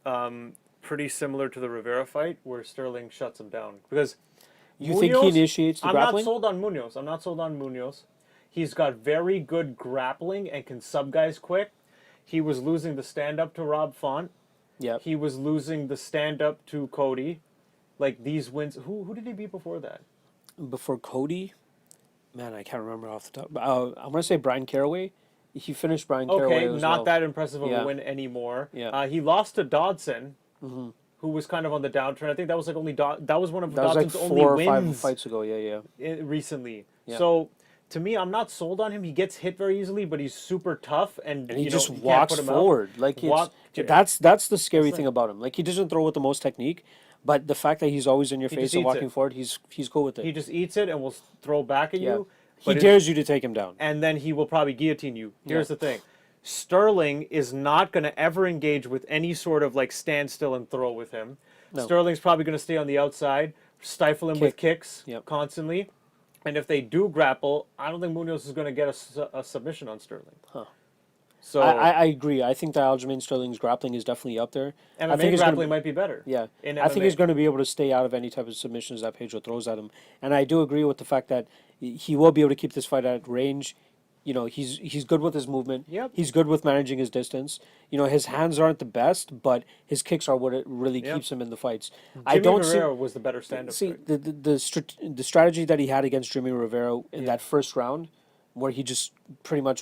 pretty similar to the Rivera fight where Sterling shuts him down because you think he initiates the I'm grappling? not sold on Munoz. I'm not sold on Munoz. He's got very good grappling and can sub guys quick. He was losing the stand up to Rob Font. Yep. He was losing the stand up to Cody. Like these wins, who did he beat before that? Before Cody, man, I can't remember off the top. I'm gonna say Brian Caraway. He finished Brian Caraway Okay, as not well. that impressive of Yeah. a win anymore. Yeah. He lost to Dodson, who was kind of on the downturn. I think that was like only that was one of That was like Dodson's 4 or only 5 wins fights ago. Yeah. recently. Yeah. So to me, I'm not sold on him. He gets hit very easily, but he's super tough, and And he you just know, you can't walks put him out. forward. Like that's the scary thing about him. Like he doesn't throw with the most technique, but the fact that he's always in your He face just and eats walking it. forward, he's cool with it. He just eats it and will throw back at Yeah. you. He but dares you to take him down. and then he will probably guillotine you. Here's Yeah. the thing. Sterling is not going to ever engage with any sort of like standstill and throw with him. No. Sterling's probably going to stay on the outside, stifle him with kicks Yep. constantly. And if they do grapple, I don't think Munoz is going to get a submission on Sterling. Huh. So I agree. I think that Aljamain Sterling's grappling is definitely up there. I MMA think he's grappling gonna, might be better. yeah. in I think MMA. he's going to be able to stay out of any type of submissions that Pedro throws at him. And I do agree with the fact that he will be able to keep this fight at range. You know, he's good with his movement. Yep. He's good with managing his distance. You know, his hands aren't the best, but his kicks are what it really Yep. keeps him in the fights. Jimmy I don't Rivera was the better stand-up see striker. the strategy that he had against Jimmy Rivera in that first round. where he just pretty much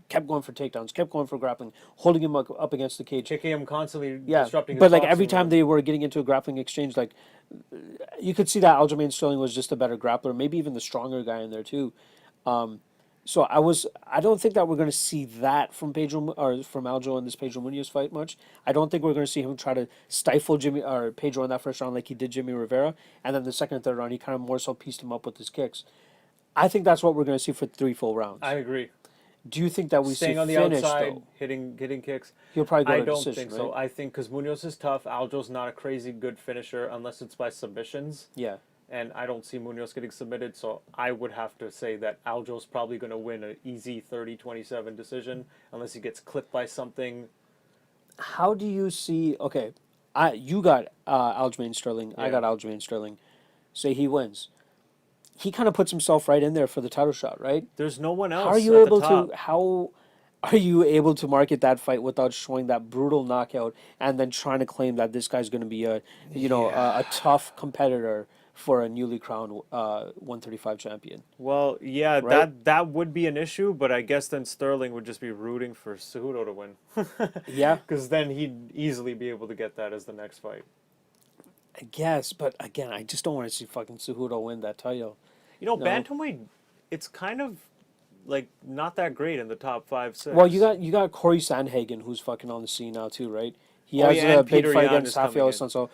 kept going for takedowns, kept going for grappling, holding him up against the cage. Kicking him constantly, Yeah, disrupting his but like every boxing time rhythm. they were getting into a grappling exchange, like you could see that Aljamain Sterling was just a better grappler, maybe even the stronger guy in there too. So I don't think that we're going to see that from from Aljo in this Pedro Munoz fight much. I don't think we're going to see him try to stifle Jimmy or Pedro in that first round like he did Jimmy Rivera, and then the second and third round he kind of more so pieced him up with his kicks. I think that's what we're going to see for 3 full rounds. I agree. Do you think that we Staying see on the finish outside, though? hitting kicks. He'll probably go I to don't decision, think right? so. I think because Munoz is tough, Aljo's not a crazy good finisher unless it's by submissions. Yeah. And I don't see Munoz getting submitted, so I would have to say that Aljo's probably going to win an easy 30-27 decision unless he gets clipped by something. How do you see? Okay, you got Aljamain Sterling. I Yeah. got Aljamain Sterling. Say he wins. He kind of puts himself right in there for the title shot, right? There's no one else How are you at able the top. to? How are you able to market that fight without showing that brutal knockout and then trying to claim that this guy's going to be a tough competitor for a newly crowned 135 champion? Well, yeah, Right? that would be an issue, but I guess then Sterling would just be rooting for Cejudo to win. Yeah, Because then he'd easily be able to get that as the next fight. I guess. But again, I just don't want to see fucking Cejudo win that title. You know, No. Bantamweight, it's kind of like not that great in the top 5, 6. Well, you got Corey Sandhagen, who's fucking on the scene now too, right? He Oh, has yeah, a and big Peter fight Yan against is coming Rafael in. Sanso.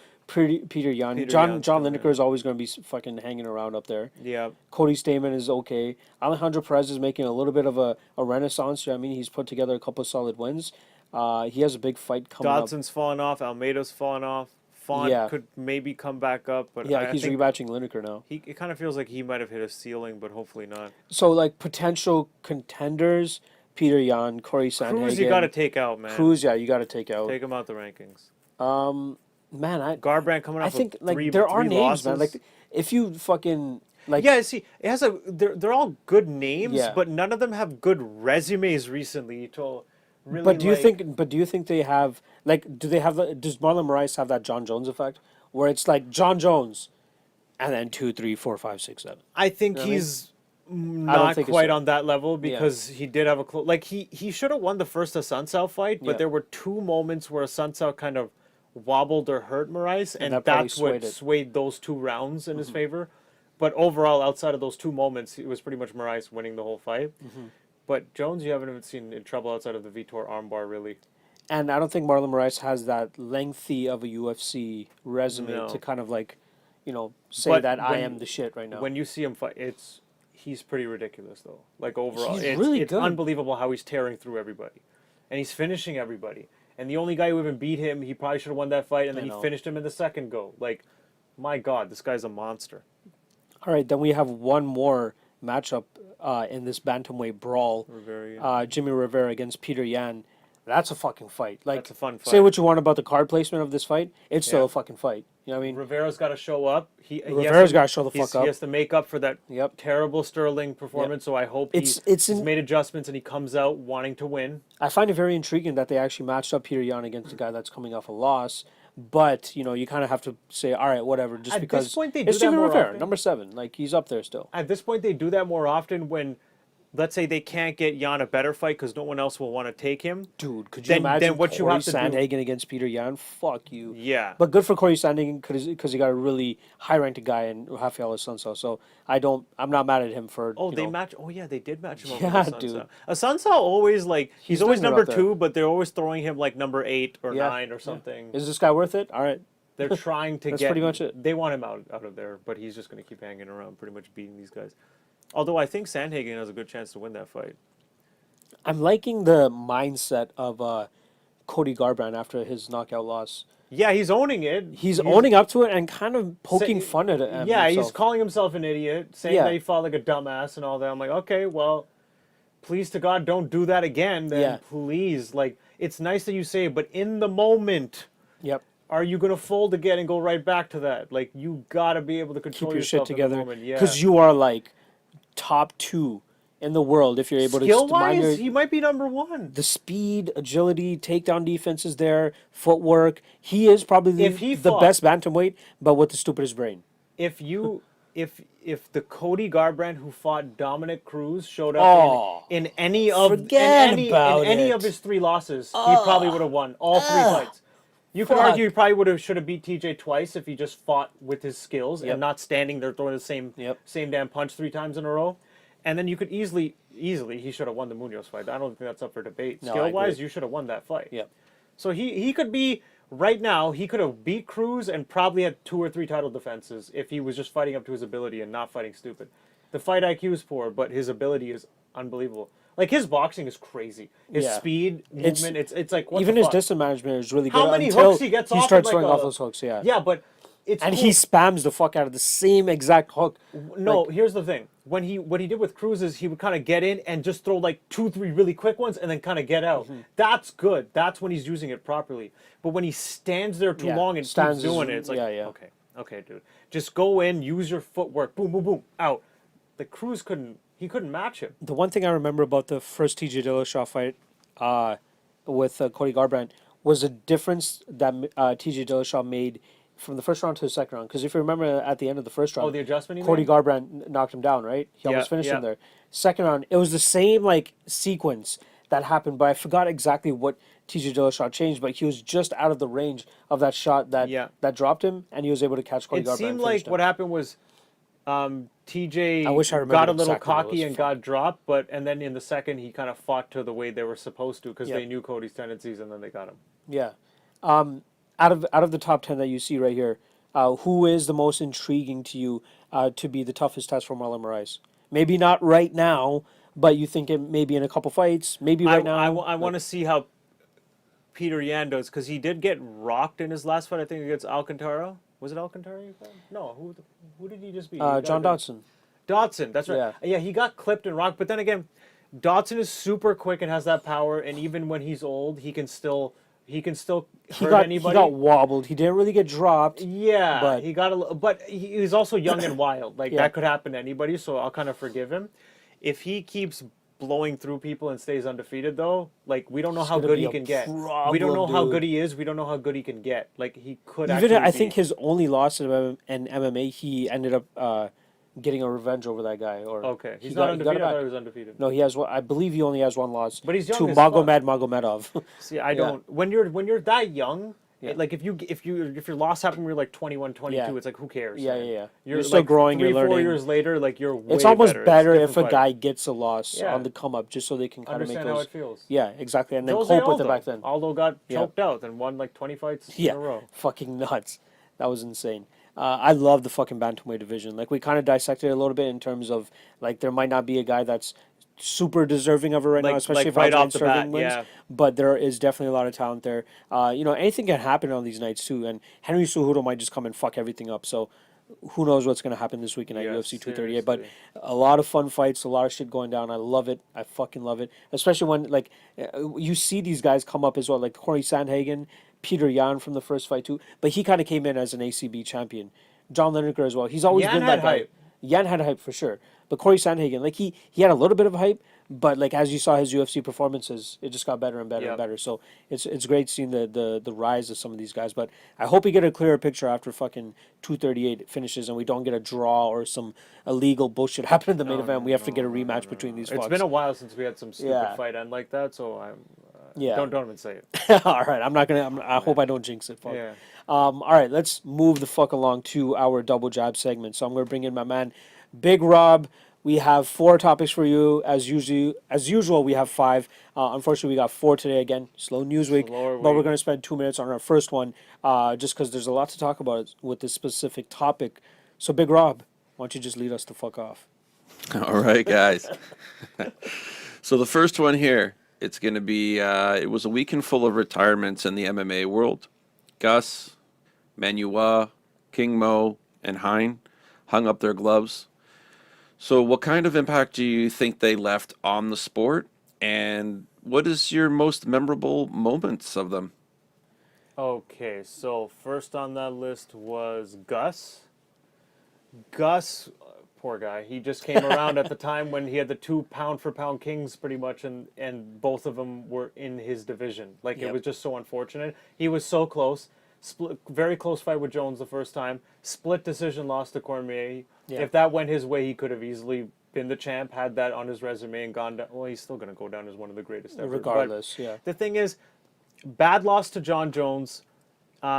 Peter Yan. Peter John Yan's John coming Lineker in. is always going to be fucking hanging around up there. Yeah. Cody Stamen is okay. Alejandro Perez is making a little bit of a renaissance. I mean, he's put together a couple of solid wins. He has a big fight coming up. Dodson's fallen off. Almeida's fallen off. Font Yeah. could maybe come back up, but Yeah, I he's think rematching Lineker now. it kind of feels like he might have hit a ceiling, but hopefully not. So, like, potential contenders, Peter Yan, Corey Sandhagen. Cruz, you got to take out, man. Cruz, yeah, you got to take out. Take him out the rankings. Man, Garbrandt coming I off think of like three, there are three names, losses. man. Like if you fucking like Yeah, see, it has a. They're all good names, Yeah. but none of them have good resumes recently. To really, But do you like- think? But do you think they have like? Do they have? Does Marlon Moraes have that John Jones effect, where it's like John Jones, and then 2, 3, 4, 5, 6, 7? I think know what I mean? he's not think it's quite so. on that level because he did have a close. Like he should have won the first Asuncao fight, but Yeah. there were 2 moments where Asuncao kind of wobbled or hurt Moraes, and that probably that's what swayed it. swayed those 2 rounds in his favor. But overall, outside of those 2 moments, it was pretty much Moraes winning the whole fight. But Jones, you haven't even seen in trouble outside of the Vitor armbar, really. And I don't think Marlon Moraes has that lengthy of a UFC resume No. to kind of like, say But that I when- am the shit right now. When you see him fight, he's pretty ridiculous though. Like overall, He's it's really it's good. unbelievable how he's tearing through everybody, and he's finishing everybody. And the only guy who even beat him, he probably should have won that fight, and then I he know. finished him in the second go. Like, my God, this guy's a monster. All right, then we have one more matchup in this bantamweight brawl. Rivera. Jimmy Rivera against Peter Yan. That's a fucking fight. Like, That's a fun say fight. what you want about the card placement of this fight, it's still Yeah. a fucking fight. You know what I mean? Rivera's got to show up. Rivera's gotta show the fuck up. He has to make up for that Yep. terrible Sterling performance. So I hope It's he's in- made adjustments and he comes out wanting to win. I find it very intriguing that they actually matched up Peter Yan against a guy that's coming off a loss. But you kind of have to say, all right, whatever, just At this because point, they do it's that Jimmy more Rivera, often. number 7. Like he's up there still. At this point, they do that more often when, let's say, they can't get Jan a better fight because no one else will want to take him. Dude, could you Then imagine what you Corey have to do- Sandhagen against Peter Yan? Fuck you. Yeah. But good for Corey Sandhagen because he got a really high-ranked guy in Rafael Assunção. So I'm not mad at him for. Oh, you they know, match. Oh, yeah, they did match him up Yeah, with Asuncao. dude. Asuncao always like he's always doing it number up there. 2, but they're always throwing him like number 8 or Yeah, 9 or something. Is this guy worth it? All right. They're trying to That's get. pretty much it. They want him out of there, but he's just going to keep hanging around, pretty much beating these guys. Although I think Sandhagen has a good chance to win that fight. I'm liking the mindset of Cody Garbrandt after his knockout loss. Yeah, he's owning it. He's owning up to it and kind of poking Say- fun at it. Yeah, himself. he's calling himself an idiot, saying Yeah. that he fought like a dumbass and all that. I'm like, okay, well, please to God, don't do that again. Then Yeah. please, like, it's nice that you say it, but in the moment, Yep. are you gonna fold again and go right back to that? Like, you gotta be able to control Keep your shit yourself in the together. moment. Yeah. Because you are like top 2 in the world if you're able to skill mind wise, your, he might be number 1. the speed, agility, takedown defense is there, footwork. He is probably If he the fought- best bantamweight, but with the stupidest brain. If you if the Cody Garbrandt who fought Dominic Cruz showed up Oh, in any of forget in about any it. of his 3 losses, he probably would have won all 3 fights. You could argue he probably should have beat TJ twice if he just fought with his skills Yep. and not standing there throwing the same damn punch 3 times in a row. And then you could easily he should have won the Munoz fight. I don't think that's up for debate. No, I Skill wise, agree. you should have won that fight. Yep. So he could be right now. He could have beat Cruz and probably had 2 or 3 title defenses if he was just fighting up to his ability and not fighting stupid. The fight IQ is poor, but his ability is unbelievable. Like his boxing is crazy. His Yeah. speed, movement. It's like what Even the his fuck? distance management is really good. How many until hooks he gets off? starts like throwing off those hooks. Yeah. Yeah, but it's And cool. he spams the fuck out of the same exact hook. No, here's the thing. What he did with Cruz is he would kind of get in and just throw like 2-3 really quick ones and then kind of get out. That's good. That's when he's using it properly. But when he stands there too long and keeps doing it, it's like, okay, dude, just go in, use your footwork, boom, boom, boom, out. The Cruz couldn't match him. The one thing I remember about the first TJ Dillashaw fight with Cody Garbrandt was the difference that TJ Dillashaw made from the first round to the second round. Because if you remember at the end of the first round, the adjustment he Cody made? Garbrandt knocked him down, right? He almost finished him there. Second round, it was the same like sequence that happened, but I forgot exactly what TJ Dillashaw changed, but he was just out of the range of that shot that dropped him, and he was able to catch Cody Garbrandt. It seemed and like him. what happened was TJ I wish I remembered got a little exactly what it cocky was and for. got dropped, and then in the second he kind of fought to the way they were supposed to because they knew Cody's tendencies and then they got him. Yeah. Out of the top 10 that you see right here, who is the most intriguing to you to be the toughest test for Marlon Moraes? Maybe not right now, but you think it maybe in a couple fights, maybe right now. I want to see how Peter Yan does because he did get rocked in his last fight. I think against Alcantara. Was it Alcantara? No, who did he just beat? John Dodson. Dodson, that's right. Yeah, he got clipped and rocked, but then again, Dodson is super quick and has that power, and even when he's old, he can still hurt anybody. He got wobbled. He didn't really get dropped. Yeah, but he got but he's also young and wild. Like that could happen to anybody, so I'll kind of forgive him. If he keeps blowing through people and stays undefeated, though, like we don't know how good he can get. We don't know how good he is. We don't know how good he can get. Like he could. Even I think his only loss in MMA, he ended up getting a revenge over that guy. Or okay, he's not undefeated. I thought he was undefeated. No, he has. I believe he only has one loss. But he's young to as fuck. Magomedov. See, I don't. When you're that young. Yeah. Like if your loss happened when you're like 21, 22, it's like who cares? Yeah. You're still like growing. 3, you're learning. 4 years later, like you're. Way it's almost better if a fight. guy gets a loss on the come up, just so they can kind of make those. Understand how it feels. Yeah, exactly, and then Jose cope with Aldo. it back then. Aldo got choked out and won like 20 fights in a row. Fucking nuts. That was insane. I love the fucking bantamweight division. Like we kind of dissected it a little bit in terms of like there might not be a guy that's super deserving of it right now, especially if right Aljo off the bat, wins. But there is definitely a lot of talent there. Anything can happen on these nights too. And Henry Cejudo might just come and fuck everything up. So who knows what's going to happen this weekend at UFC 238. But a lot of fun fights, a lot of shit going down. I love it. I fucking love it. Especially when like you see these guys come up as well, like Corey Sandhagen, Peter Yan from the first fight too. But he kind of came in as an ACB champion. John Lineker as well. He's always been that guy. Yan had hype for sure. But Corey Sandhagen, like he had a little bit of hype, but like as you saw his UFC performances, it just got better and better and better. So it's great seeing the rise of some of these guys. But I hope we get a clearer picture after fucking 238 finishes and we don't get a draw or some illegal bullshit happen in the main event. We have to get a rematch between these. It's been a while since we had some stupid fight end like that, so I'm. Don't even say it. All right, I'm not gonna. I hope I don't jinx it. Fuck. Yeah. All right, let's move the fuck along to our double jab segment. So I'm gonna bring in my man, Big Rob. We have 4 topics for you as usual. We have 5. Unfortunately, we got 4 today again. Slow news week, but we're gonna spend 2 minutes on our first one, just because there's a lot to talk about with this specific topic. So, Big Rob, why don't you just lead us the fuck off? All right, guys. So the first one here. It's going to be, it was a weekend full of retirements in the MMA world. Gus, Manuwa, King Mo, and Hein hung up their gloves. So what kind of impact do you think they left on the sport? And what is your most memorable moments of them? Okay, so first on that list was Gus. Gus, poor guy. He just came around at the time when he had the 2 pound-for-pound kings pretty much, and both of them were in his division. Like, it was just so unfortunate. He was so close. split, very close fight with Jones the first time, split decision loss to Cormier. Yeah. If that went his way, he could have easily been the champ, had that on his resume and gone down. Well, he's still going to go down as one of the greatest ever. Regardless, but yeah. The thing is, bad loss to John Jones.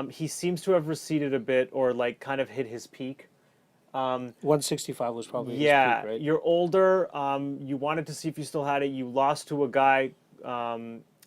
He seems to have receded a bit, or like kind of hit his peak. 165 was probably his Yeah, peak, right? you're older. You wanted to see if you still had it. You lost to a guy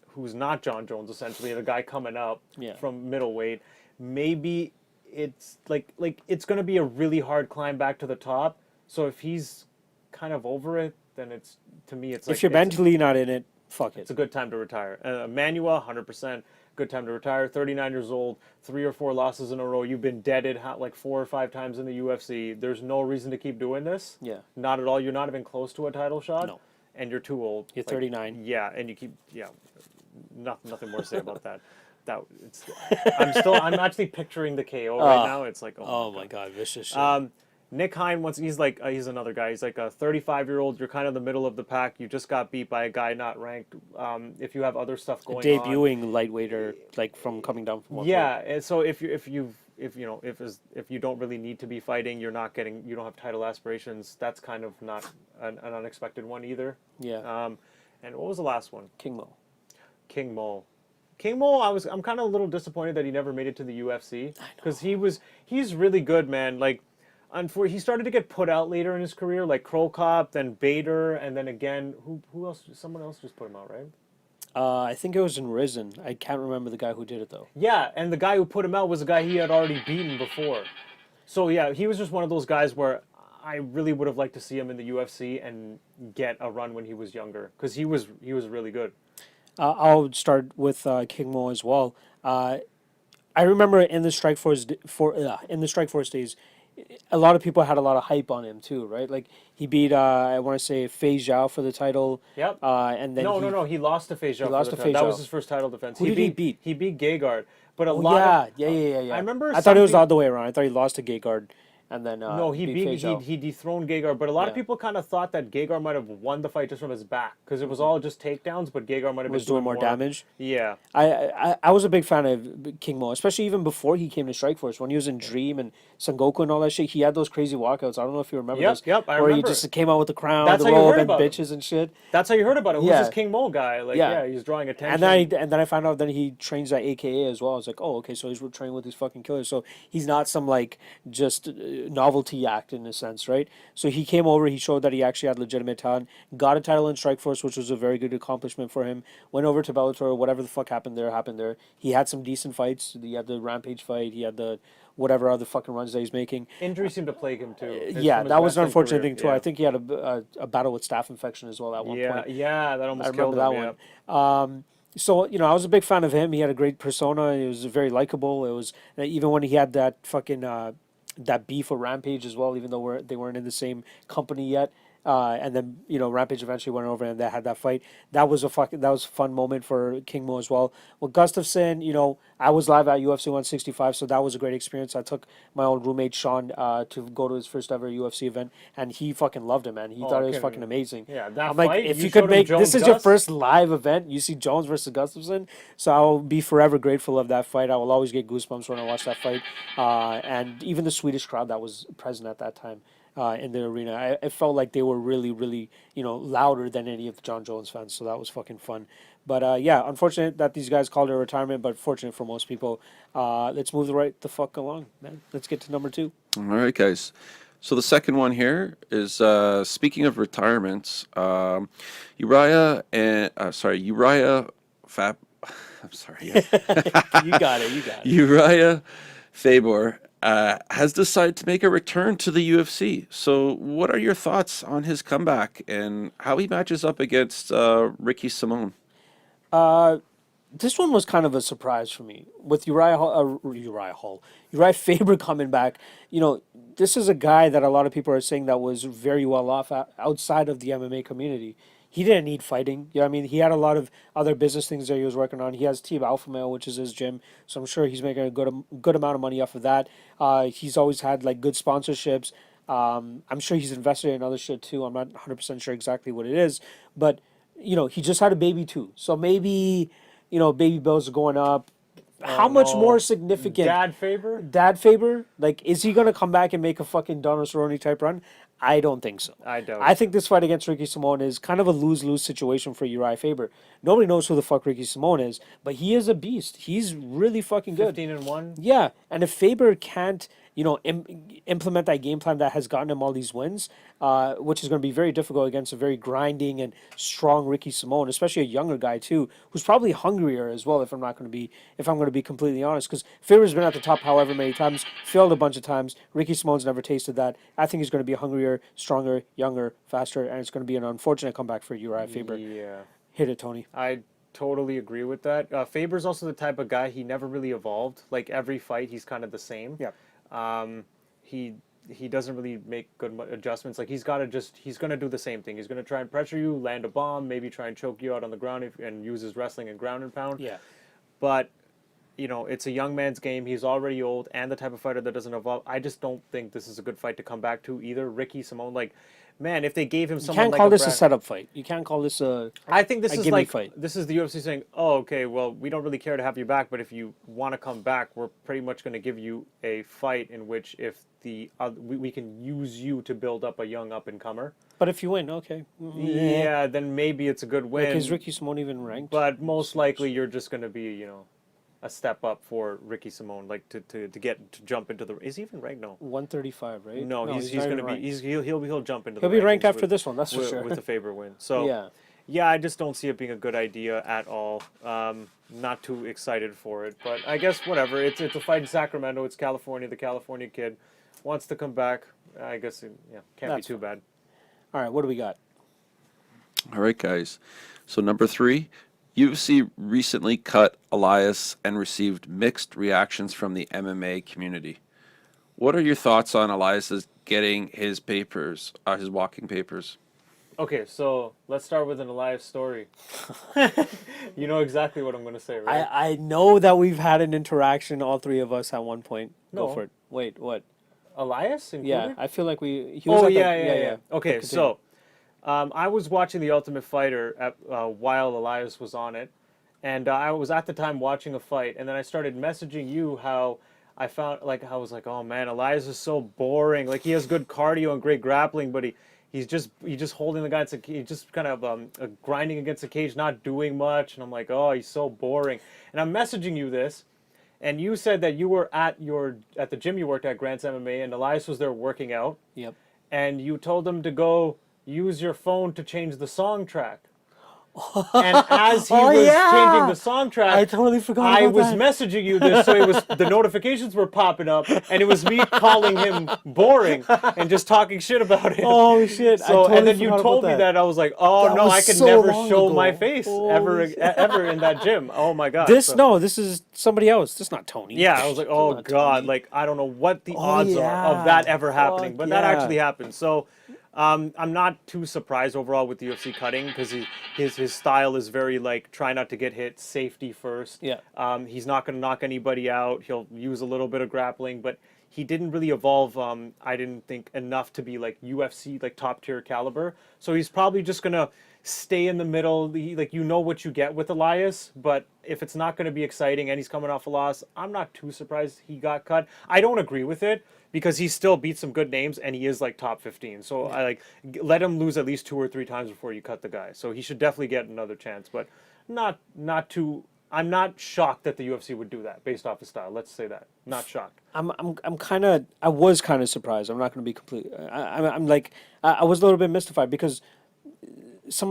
who's not John Jones, essentially, the guy coming up Yeah. from middleweight. Maybe it's like it's going to be a really hard climb back to the top. So if he's kind of over it, then it's, to me, it's like If you're mentally not in it, fuck it. it's a good time to retire. Manuel, 100%. Good time to retire. 39 years old, 3 or 4 losses in a row. You've been deaded like 4 or 5 times in the UFC. There's no reason to keep doing this. Yeah. Not at all. You're not even close to a title shot. No. And you're too old. You're 39. Yeah, and you keep nothing more to say about that. I'm actually picturing the KO right now. It's like Oh my god, vicious shit. Nick Hein, he's another guy. He's like a 35-year-old. You're kind of the middle of the pack. You just got beat by a guy not ranked. If you have other stuff going on, Debuting lightweight or like from coming down from one yeah. And so if you don't really need to be fighting, you don't have title aspirations. That's kind of not an unexpected one either. Yeah. And what was the last one? King Mo. King Mo. King Mo, I'm kind of a little disappointed that he never made it to the UFC because he's really good, man. Like. He started to get put out later in his career, like Crow Cop, then Bader, and then again, who else? Someone else just put him out, right? I think it was in Risen. I can't remember the guy who did it though. Yeah, and the guy who put him out was a guy he had already beaten before. So yeah, he was just one of those guys where I really would have liked to see him in the UFC and get a run when he was younger, because he was really good. I'll start with King Mo as well. I remember in the Strikeforce days, a lot of people had a lot of hype on him too, right? Like he beat I want to say Fei Zhao for the title. Yep. And then No, he lost to Fei Zhao. lost to Fei That Zhao. was his first title defense. Who did he beat? He beat Gegard. But Yeah. I remember. I thought it was the other way around. I thought he lost to Gegard, and then No, he dethroned Gegard, but a lot of Yeah. people kind of thought that Gegard might have won the fight just from his back because it was all just takedowns, but Gegard might have was been doing more damage. Yeah, I was a big fan of King Mo, especially even before he came to Strikeforce. When he was in Dream and Sengoku and all that shit, he had those crazy walkouts. I don't know if you remember Yep, those. yep, I where remember. he just came out with the crown, That's the how you robe, heard and about him. bitches and shit. that's how you heard about it. Who's Yeah. this King Mo guy? Like, Yeah. he's drawing attention. And then I found out that he trains at AKA as well. I was like, oh, okay, so he's training with these fucking killers. So he's not some like just novelty act in a sense, right? So he came over, he showed that he actually had legitimate talent, got a title in Strikeforce, which was a very good accomplishment for him. Went over to Bellator, whatever the fuck happened there. He had some decent fights. He had the Rampage fight. He had the whatever other fucking runs that he's making. Injuries seemed to plague him too. Yeah, that was an wrestling unfortunate career. thing too. Yeah. I think he had a battle with staph infection as well at one point. Yeah, that almost I killed remember him. that one. So I was a big fan of him. He had a great persona. He was very likable. It was even when he had that fucking that beef with Rampage as well, even though they weren't in the same company yet. And then Rampage eventually went over and they had that fight. That was a fun moment for King Mo as well. With Gustafsson, I was live at UFC 165, so that was a great experience. I took my old roommate Sean to go to his first ever UFC event, and he fucking loved it, man. He thought it was fucking amazing. Yeah, that I'm like, fight, if you you could showed him make Jones this is your Gus? first live event, you see Jones versus Gustafsson, so I will be forever grateful of that fight. I will always get goosebumps when I watch that fight, and even the Swedish crowd that was present at that time. In the arena, it felt like they were really, really, louder than any of the John Jones fans. So that was fucking fun. But unfortunate that these guys called it a retirement, but fortunate for most people. Let's move the fuck along, man. Let's get to number 2. All right, guys. So the second one here is speaking of retirements, Uriah Fab. I'm sorry. Yeah. You got it. Uriah Faber has decided to make a return to the UFC. So, what are your thoughts on his comeback and how he matches up against Ricky Simone? This one was kind of a surprise for me with Uriah Faber coming back. This is a guy that a lot of people are saying that was very well off outside of the MMA community. He didn't need fighting. He had a lot of other business things that he was working on. He has Team Alpha Male, which is his gym, so I'm sure he's making a good amount of money off of that. He's always had like good sponsorships. I'm sure he's invested in other shit too. I'm not 100% sure exactly what it is, but he just had a baby too. So maybe baby bills are going up. how much no. more significant? Dad Faber? Dad Faber? Like, is he going to come back and make a fucking Donald Cerrone type run? I don't think so. I doubt I it. think this fight against Ricky Simone is kind of a lose-lose situation for Uriah Faber. Nobody knows who the fuck Ricky Simone is, but he is a beast. He's really fucking good. 15-1. Yeah, and if Faber can't, implement that game plan that has gotten him all these wins, which is going to be very difficult against a very grinding and strong Ricky Simone, especially a younger guy too, who's probably hungrier as well. If I'm going to be completely honest, because Faber's been at the top however many times, failed a bunch of times. Ricky Simone's never tasted that. I think he's going to be hungrier, stronger, younger, faster, and it's going to be an unfortunate comeback for Uriah Faber. Yeah. Hit it, Tony. I totally agree with that. Faber's also the type of guy, he never really evolved. Like, every fight, he's kind of the same. Yeah. He doesn't really make good adjustments. Like, he's going to do the same thing. He's going to try and pressure you, land a bomb, maybe try and choke you out on the ground and use his wrestling and ground and pound. Yeah. But, it's a young man's game. He's already old and the type of fighter that doesn't evolve. I just don't think this is a good fight to come back to either. Ricky Simone, like, man, if they gave him You someone can't like call a this a Brad- setup fight. You can't call this a. I think this a is gimmick like fight. this is the UFC saying, "Oh, okay, well, we don't really care to have you back, but if you want to come back, we're pretty much going to give you a fight in which if we can use you to build up a young up and comer." But if you win, okay. Yeah, then maybe it's a good win. Like, is Ricky Simone even ranked? But most likely, you're just going to be, a step up for Ricky Simone, like to jump into the. Is he even ranked? No. 135, right? No, he's not going even to be. ranked. He'll jump into. He'll the be ranked rankings after this one, that's for sure. With the Faber win. So Yeah. yeah, I just don't see it being a good idea at all. Not too excited for it, but I guess whatever. It's a fight in Sacramento. It's California. The California kid wants to come back. I guess can't That's be too bad. All right, what do we got? All right, guys. So number 3, UFC recently cut Elias and received mixed reactions from the MMA community. What are your thoughts on Elias getting his papers, his walking papers? Okay, so let's start with an Elias story. You know exactly what I'm going to say, right? I know that we've had an interaction, all three of us, at one point. Go No. for it. Wait, what? Elias included? Yeah, I feel like he was Oh at the- yeah. Okay, Continue. so I was watching The Ultimate Fighter while Elias was on it, and I was at the time watching a fight, and then I started messaging you how I found I was like, oh man, Elias is so boring. Like, he has good cardio and great grappling, but he's just holding the guy. He's just kind of grinding against the cage, not doing much, and I'm like, oh, he's so boring. And I'm messaging you this. And you said that you were at the gym you worked at, Grant's MMA, and Elias was there working out. Yep. And you told him to go use your phone to change the song track. And as he was changing the song track, I totally forgot I about was that. messaging you this, so the notifications were popping up, and it was me calling him boring and just talking shit about him. Oh shit! I So totally and then you forgot told about me that I was like, oh That no, was I could so never long show ago. my face Holy shit. ever in that gym. Oh my god. This is somebody else. This is not Tony. Yeah, I was like, oh not god, Tony. like I don't know what the Oh, odds are yeah. of that ever happening, Fuck but that yeah. actually happened. So I'm not too surprised overall with the UFC cutting because his style is very like try not to get hit, safety first. Yeah. He's not going to knock anybody out. He'll use a little bit of grappling, but he didn't really evolve. I didn't think enough to be like UFC, like top tier caliber. So he's probably just gonna stay in the middle. What you get with Elias, but if it's not going to be exciting and he's coming off a loss, I'm not too surprised he got cut. I don't agree with it because he still beat some good names and he is like top 15. So I let him lose at least 2 or 3 times before you cut the guy. So he should definitely get another chance, but not too. I'm not shocked that the UFC would do that based off his style. Let's say that. Not shocked. I was kind of surprised. I'm not going to be complete. I'm like, I was a little bit mystified because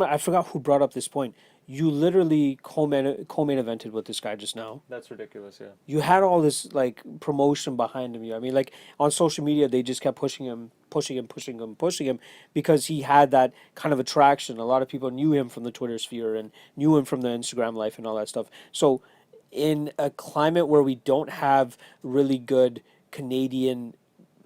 I forgot who brought up this point. You literally co-main evented with this guy just now. That's ridiculous, yeah. You had all this like promotion behind him. I mean, like on social media, they just kept pushing him because he had that kind of attraction. A lot of people knew him from the Twitter sphere and knew him from the Instagram life and all that stuff. So in a climate where we don't have really good Canadian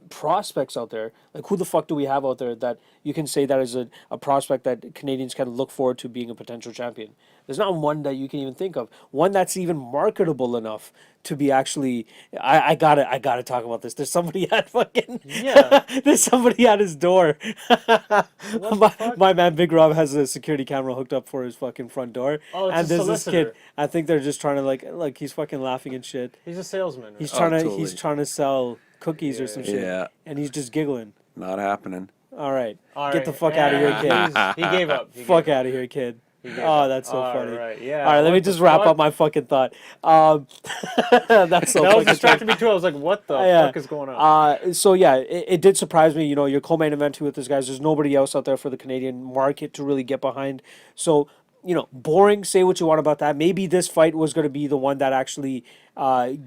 prospects out there. Like, who the fuck do we have out there that you can say that is a prospect that Canadians can look forward to being a potential champion? There's not one that you can even think of. One that's even marketable enough to be actually. I gotta talk about this. There's somebody at fucking. Yeah. There's somebody at his door. the fuck? My man Big Rob has a security camera hooked up for his fucking front door. Oh, it's and a there's this solicitor. kid. I think they're just trying to like he's fucking laughing and shit. He's a salesman. Right? He's Oh, trying to totally. he's trying to sell cookies or some shit. Yeah. And he's just giggling. Not happening. All right. All Get right. the fuck out of here, kid. He gave up. Fuck out of here, kid. gave Oh, up. that's so All funny. right, yeah. All right, let me What the just wrap fuck? up my fucking thought. That's so That was fucking distracting me too. I was like, what the Yeah. fuck is going on? So yeah, it did surprise me. You know, you're co-main eventing with this guys. There's nobody else out there for the Canadian market to really get behind. So, you know, boring. Say what you want about that. Maybe this fight was going to be the one that actually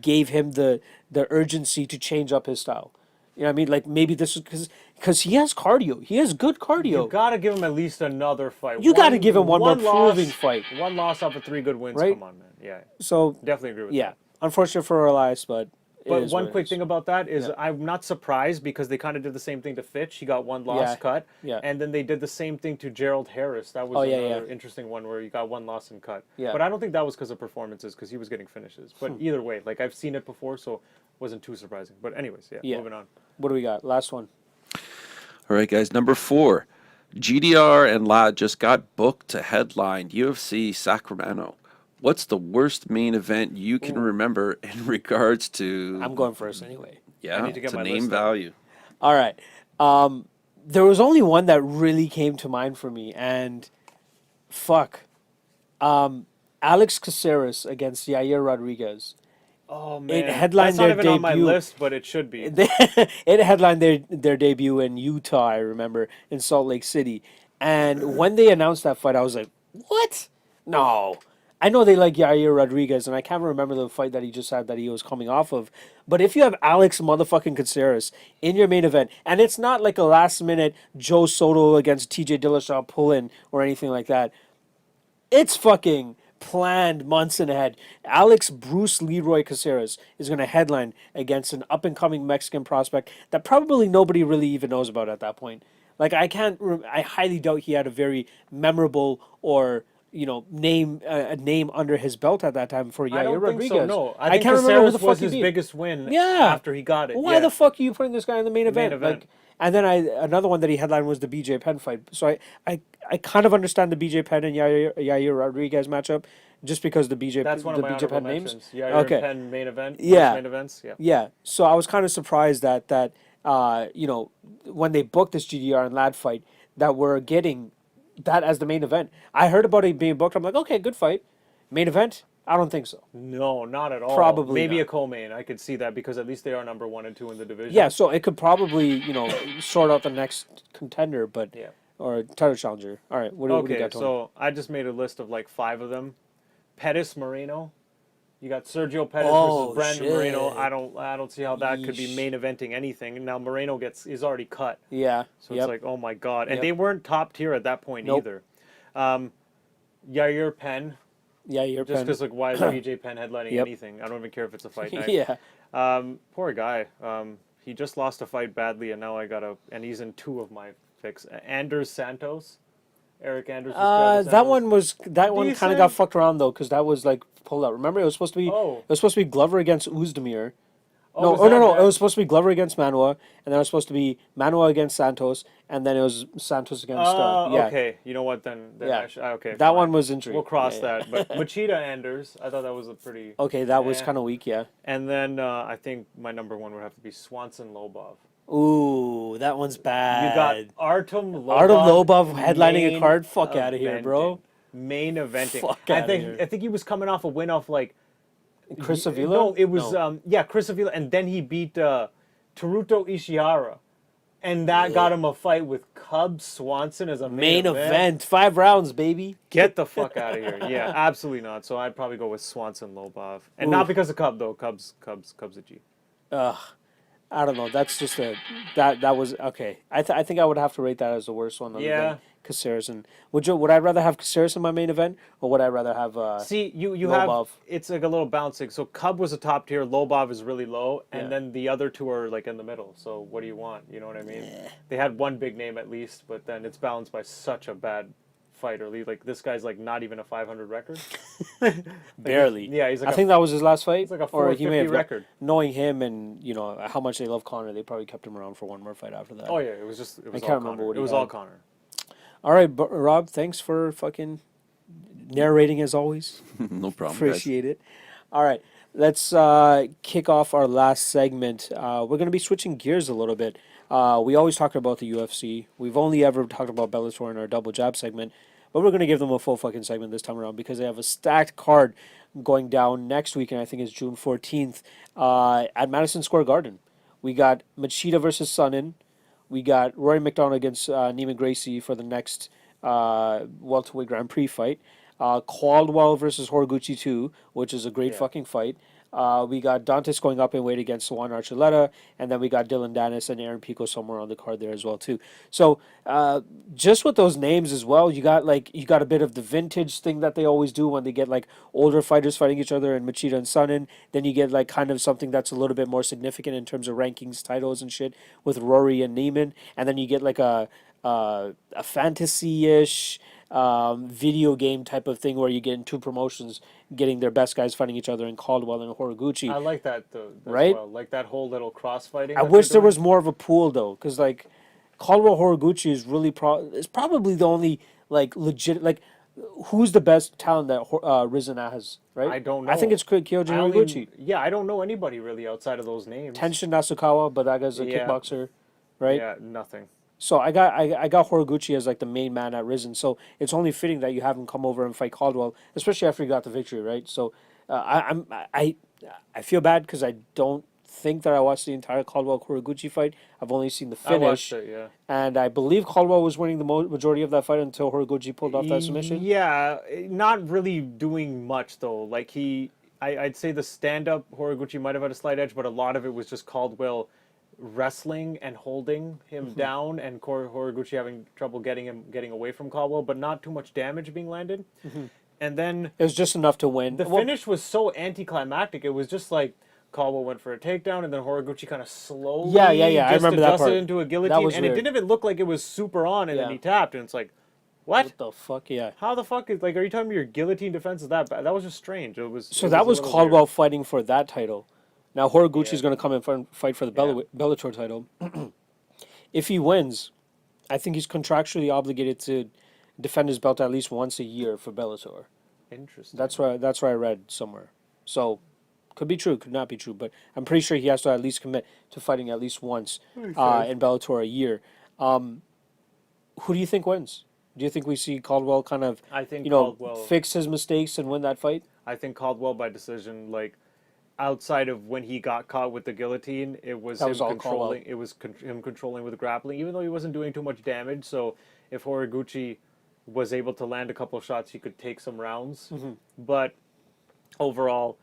gave him the urgency to change up his style. You know what I mean? Like, maybe this is because he has cardio. He has good cardio. You gotta give him at least another fight. You gotta give him one more proving fight. One loss off of 3 good wins. Right? Come on, man. Yeah, So definitely agree with yeah, that. unfortunate for Elias, but. But one quick thing about that is Yeah. I'm not surprised because they kind of did the same thing to Fitch. He got 1 loss Yeah. cut. Yeah. And then they did the same thing to Gerald Harris. That was Oh, yeah, another yeah. interesting one where you got 1 loss and cut. Yeah. But I don't think that was because of performances because he was getting finishes. But Hmm. either way, like I've seen it before, so wasn't too surprising. But anyways, Yeah. moving on. What do we got? Last one. All right, guys. Number 4, GDR and Lad just got booked to headline UFC Sacramento. What's the worst main event you can remember in regards to? I'm going first anyway. Yeah, need to get a my name list up. value. All right. There was only one that really came to mind for me, and fuck. Alex Caceres against Yair Rodriguez. Oh man, headlined that's not their even on my debut. list, but it should be. It headlined their debut in Utah, I remember, in Salt Lake City. And when they announced that fight, I was like, what? No. I know they like Yair Rodriguez, and I can't remember the fight that he just had that he was coming off of. But if you have Alex motherfucking Caceres in your main event, and it's not like a last-minute Joe Soto against TJ Dillashaw pull-in or anything like that, it's fucking planned months in ahead. Alex Bruce Leroy Caceres is going to headline against an up-and-coming Mexican prospect that probably nobody really even knows about at that point. Like, I highly doubt he had a very memorable or name a name under his belt at that time for Yair I don't Rodriguez. think so. No, I think can't remember who Caceres the fuck was he his beat. biggest win. Yeah. After he got it. Why yeah. the fuck are you putting this guy in the main event? event. Like, and then another one that he headlined was the BJ Penn fight. So I kind of understand the BJ Penn and Yair Rodriguez matchup just because the That's one of my BJ honorable Penn names. mentions. Yeah, Okay. Penn main event. Yeah. Main events. Yeah. Yeah, so I was kind of surprised that when they booked this GDR and Lad fight, that we're getting that as the main event. I heard about it being booked. I'm like, okay, good fight. Main event? I don't think so. No, not at all. Probably Maybe not. a co-main. I could see that because at least they are number 1 and 2 in the division. Yeah, so it could probably sort out the next contender, but Yeah. or title challenger. All right, what do you Okay, got, Tony? so I just made a list of like 5 of them. Pettis Moreno. You got Sergio Pettis Oh, versus Brandon shit. Moreno. I don't see how that could be Yeesh. main eventing anything. Now Moreno is already cut. Yeah. So yep. it's like, oh my god. And Yep. they weren't top tier at that point Nope. either. Yair Penn. yeah, you're Just because, like, why is BJ Penn headlining Yep. anything? I don't even care if it's a fight night. yeah. Poor guy. He just lost a fight badly, and now and he's in 2 of my picks. Anders Santos. Eric Anders. That one kind of Decent. got fucked around though, because that was like pulled out. Remember, it was supposed to be Glover against Uzdemir. No, was that no. bad? It was supposed to be Glover against Manua, and then it was supposed to be Manua against Santos, and then it was Santos against. Yeah. Okay. You know what? Then Yeah. okay. That fine. one was intriguing. We'll cross Yeah, that. But Machida Anders, I thought that was a pretty. Okay, that was Eh. kind of weak. Yeah. And then I think my number 1 would have to be Swanson Lobov. Ooh, that one's bad. You got Artem Lobov. Artem Lobov headlining a main card. Fuck outta here, bro. eventing. Main eventing. Fuck I outta think here. I think he was coming off a win off like Chris Avila? No, it was Chris Avila, and then he beat Teruto Ishihara, and that got him a fight with Cub Swanson as a Main event, 5 rounds, baby. Get the fuck out of here! Yeah, absolutely not. So I'd probably go with Swanson Lobov, and not because of Cub though. Cub's a G. Ugh. I don't know. That's just that was okay. I think I would have to rate that as the worst one other Yeah. than Caceres. And would I rather have Caceres in my main event, or would I rather have See, you have Lobov? it's like a little bouncing. So Cub was a top tier, Lobov is really low, and Yeah. then the other two are like in the middle. So what do you want? You know what I mean? They had one big name at least, but then it's balanced by such a bad fighter. Like this guy's like not even a 500 record. Barely. Yeah, he's like I think that was his last fight. it's like a or he may 450 have record. knowing him and how much they love Connor, they probably kept him around for one more fight after that. Oh yeah, it was I all can't remember Connor. what It he was had. all Connor. All right, Rob, thanks for fucking narrating as always. No problem, guys. Appreciate it. All right, let's kick off our last segment. We're going to be switching gears a little bit. We always talk about the UFC. We've only ever talked about Bellator in our double jab segment, but we're going to give them a full fucking segment this time around because they have a stacked card going down next week, and I think it's June 14th at Madison Square Garden. We got Machida versus Sonnen. We got Rory McDonald against Neiman Gracie for the next welterweight Grand Prix fight. Caldwell versus Horiguchi 2, which is a great fucking fight. We got Dantas going up in weight against Juan Archuleta, and then we got Dylan Dennis and Aaron Pico somewhere on the card there as well too. So just with those names as well, you got a bit of the vintage thing that they always do when they get like older fighters fighting each other and Machida and Sonnen. Then you get like kind of something that's a little bit more significant in terms of rankings, titles and shit with Rory and Neiman, and then you get like a fantasy-ish video game type of thing where you get in two promotions getting their best guys fighting each other in Caldwell and Horiguchi. I like that though, as Right? well. Like that whole little cross fighting. I wish there was more of a pool though, because like Caldwell Horiguchi is really is probably the only like legit like who's the best talent that Rizin has, right? I don't know. I think it's Kyojin Horiguchi. Yeah, I don't know anybody really outside of those names. Tenshin Nasukawa, but that guy's a Yeah. kickboxer, right? Yeah, nothing. So I got Horiguchi as like the main man at Rizin. So it's only fitting that you have him come over and fight Caldwell, especially after he got the victory, right? So I feel bad because I don't think that I watched the entire Caldwell Horiguchi fight. I've only seen the I watched finish, it, yeah. and I believe Caldwell was winning the majority of that fight until Horiguchi pulled off that submission. Yeah, not really doing much though. Like I'd say the stand-up Horiguchi might have had a slight edge, but a lot of it was just Caldwell wrestling and holding him down, and Horiguchi having trouble getting away from Caldwell, but not too much damage being landed. And then It was just enough to win. the finish was so anticlimactic. It was just like Caldwell went for a takedown, and then Horiguchi kind of slowly Yeah, I just remember that adjusted part. into a That guillotine, was and weird. it didn't even look like it was super on, and then Yeah. he tapped, and it's like, what? What the fuck? Yeah. How the fuck is, like, are you telling me your guillotine defense is that bad? That was just strange. It was. So it that a was little Caldwell weird. fighting for that title. Now Horiguchi's Yeah. going to come and fight for the Yeah. Bellator title. If he wins, I think he's contractually obligated to defend his belt at least once a year for Bellator. Interesting. That's where I read somewhere. So could be true, could not be true, but I'm pretty sure he has to at least commit to fighting at least once in Bellator a year. Who do you think wins? Do you think we see Caldwell kind of I think Caldwell fix his mistakes and win that fight? I think Caldwell by decision. Like, outside of when he got caught with the guillotine, it was That him was all controlling. It was him controlling with grappling, even though he wasn't doing too much damage. So if Horiguchi was able to land a couple of shots, he could take some rounds. But overall,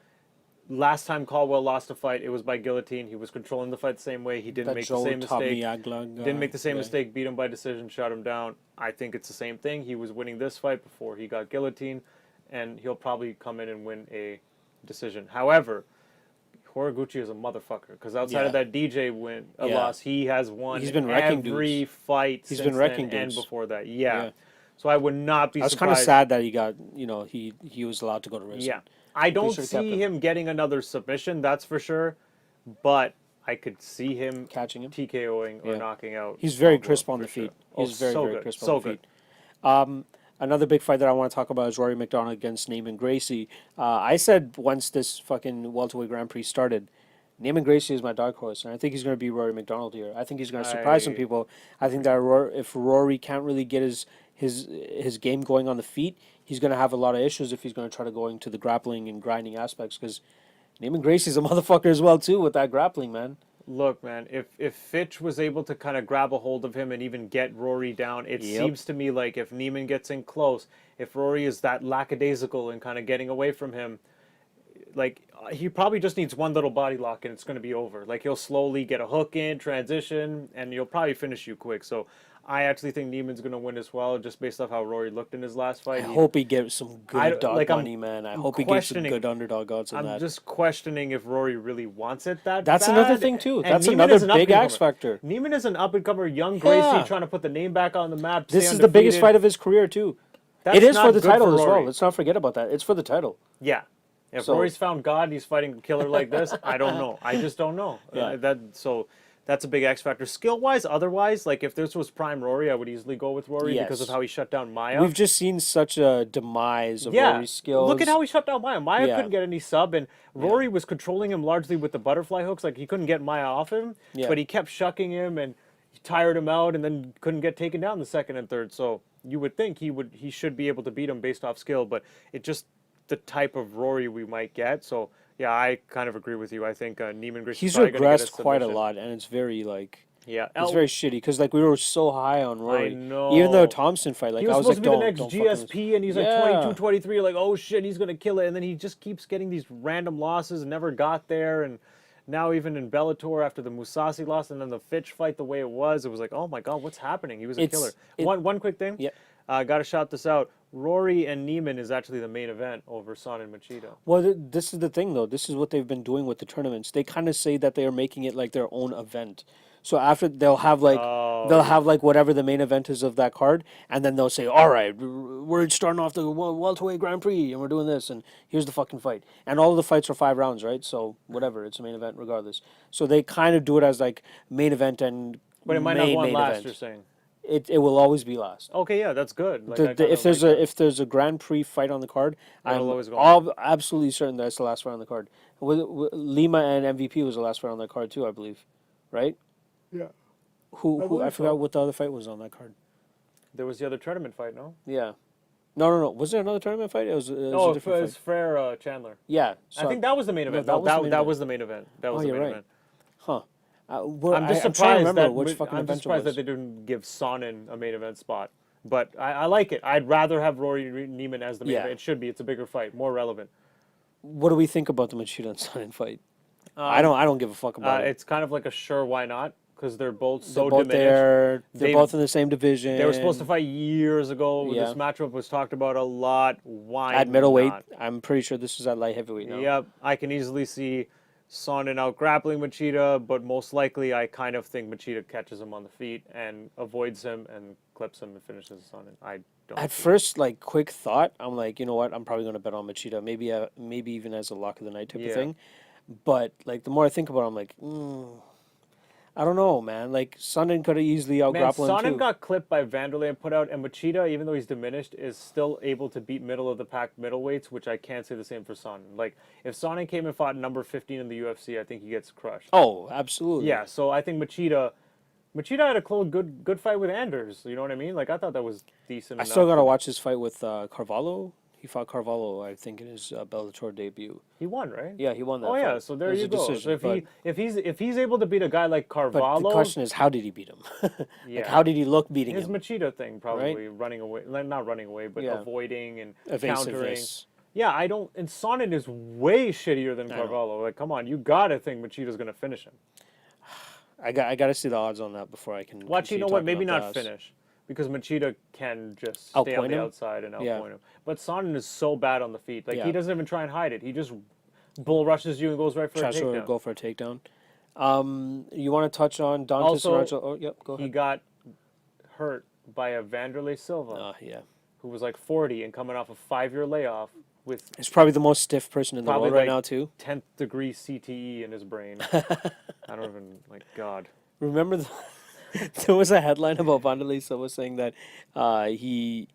last time Caldwell lost a fight, it was by guillotine. He was controlling the fight the same way. He didn't make the same mistake. Didn't make the same mistake. Beat him by decision. Shut him down. I think it's the same thing. He was winning this fight before he got guillotine, and he'll probably come in and win a decision. However, Horiguchi is a motherfucker because outside of that DJ loss, he has won. He's been wrecking every fight. He's since been wrecking then and dudes. before that. Yeah. So I would not be I was surprised. kind of sad that he got, he was allowed to go to Rizin. Yeah. I don't should've kept see him. him getting another submission, that's for sure. But I could see him Catching him. TKOing or Yeah. knocking out. He's very Caldwell crisp on for the feet. sure. He's very, so very good. crisp so on the good. feet. Another big fight that I want to talk about is Rory McDonald against Neiman Gracie. I said once this fucking welterweight Grand Prix started, Neiman Gracie is my dark horse, and I think he's going to be Rory McDonald here. I think he's going to surprise some people. I think that if Rory can't really get his game going on the feet, he's going to have a lot of issues if he's going to try to go into the grappling and grinding aspects, because Neiman Gracie's a motherfucker as well, too, with that grappling, man. Look, man, if Fitch was able to kind of grab a hold of him and even get Rory down, it seems to me like if Neiman gets in close, if Rory is that lackadaisical and kind of getting away from him, like he probably just needs one little body lock and it's going to be over. Like he'll slowly get a hook in, transition, and he'll probably finish you quick. So I actually think Neiman's going to win as well, just based off how Rory looked in his last fight. I hope he gets some good dog money, I'm man. I hope he gets some good underdog odds on that. I'm just questioning if Rory really wants it that That's bad. another thing too. And That's Neiman another is an big up-and-comer. X factor. Neiman is an up-and-comer, young Yeah. Gracie trying to put the name back on the map. This stay is the biggest undefeated. fight of his career too. That's It is not for the good title as Rory. well. Let's not forget about that. It's for the title. Yeah. If So- Rory's found God, and he's fighting a killer like this. I don't know. I just don't know. Yeah. That's a big X factor. Skill wise, otherwise, like if this was prime Rory, I would easily go with Rory because of Yes. how he shut down Maya. We've just seen such a demise of Rory's skills. Look at how he shut down Maya. Maya Yeah. couldn't get any sub, and Rory was controlling him largely with the butterfly hooks. Like he couldn't get Maya off him, Yeah. but he kept shucking him and he tired him out, and then couldn't get taken down the second and third. So you would think he should be able to beat him based off skill, but it just the type of Rory we might get. So yeah, I kind of agree with you. I think Neiman Gracie's He's probably gonna get regressed quite a submission. lot, and it's very like Yeah, it's very shitty because like we were so high on Rory. know. Even though Thompson fight, like He was I was supposed like, to be the next don't fucking lose. GSP, and he's like Yeah. 22, 23, like, oh shit, he's going to kill it. And then he just keeps getting these random losses, never got there. And now even in Bellator, after the Musasi loss and then the Fitch fight the way it was like, oh my God, what's happening? He was a It's- killer. One quick thing. Yeah. Got to shout this out. Rory and Neiman is actually the main event over Son and Machida. Well, this is the thing, though. This is what they've been doing with the tournaments. They kind of say that they are making it like their own event. So after they'll have like whatever the main event is of that card, and then they'll say, "All right, we're starting off the welterweight Grand Prix, and we're doing this, and here's the fucking fight." And all of the fights are 5 rounds, right? So whatever, it's a main event regardless. So they kind of do it as like main event and But it might not main go on last, event. you're saying. It will always be last. Okay, yeah, that's good. Like, If there's a Grand Prix fight on the card, I'm It'll always go on. absolutely certain that's the last fight on the card. Lima and MVP was the last fight on that card too, I believe, right? Yeah. Who I believe so. forgot what the other fight was on that card. There was the other tournament fight, no? Yeah, no. Was there another tournament fight? It was Oh, a it different was fight. Frere Chandler. Yeah, I think that was the main event. that was the main that event. was the main event. That was the you're main right. event. Huh. I'm just I'm trying to surprised remember that which fucking I'm event just surprised it that was. they didn't give Sonnen a main event spot. But I like it. I'd rather have Rory Neiman as the main Yeah. event. It should be. It's a bigger fight, more relevant. What do we think about the Machida and Sonnen fight? I don't give a fuck about it. It's kind of like a sure why not because they're both so They're both diminished. there. They're They've- both in the same division. They were supposed to fight years ago. Yeah. This matchup was talked about a lot. Why at middleweight. not? I'm pretty sure this is at light heavyweight now. Yep, I can easily see Sonnen out grappling Machida, but most likely I kind of think Machida catches him on the feet and avoids him and clips him and finishes Sonnen. I don't. At first, like quick thought, I'm like, you know what? I'm probably going to bet on Machida. Maybe even as a lock of the night type of Yeah. thing. But like the more I think about it, I'm like, I don't know, man. Like Sonnen could have easily out Man, grappled him Sonnen too. got clipped by Vanderlei and put out, and Machida, even though he's diminished, is still able to beat middle of the pack middleweights, which I can't say the same for Sonnen. Like, if Sonnen came and fought number 15 in the UFC, I think he gets crushed. Oh, absolutely. Yeah, so I think Machida had a good fight with Anders. You know what I mean? Like, I thought that was decent. I enough. still got to watch his fight with Carvalho. He fought Carvalho, I think, in his Bellator debut. He won, right? Yeah, he won that. Oh fight. yeah, so there It was you a go. decision, So if he's able to beat a guy like but Carvalho, the question is, how did he beat him? Yeah. Like, how did he look beating his him? Machida thing probably running away, not running away, but Yeah. avoiding and countering. Evasiveness. Yeah, I don't. And Sonnen is way shittier than Carvalho. Like, come on, you gotta think Machida's gonna finish him. I got to see the odds on that before I can. Watch, you continue know what? talking Maybe about not the odds. finish because Machida can just stay on Outpoint the him? outside and outpoint Yeah. him. But Sonnen is so bad on the feet. Like Yeah. he doesn't even try and hide it. He just bull rushes you and goes right for a Tries to takedown. go for a takedown. You want to touch on Dantas Also, and Archel? Oh, yep, go He ahead. got hurt by a Vanderlei Silva, Yeah. who was like 40 and coming off a 5-year layoff with He's probably the most stiff person in the probably world right like now, too. 10th degree CTE in his brain. I don't even, like, God. Remember, there was a headline about Vanderlei Silva saying that he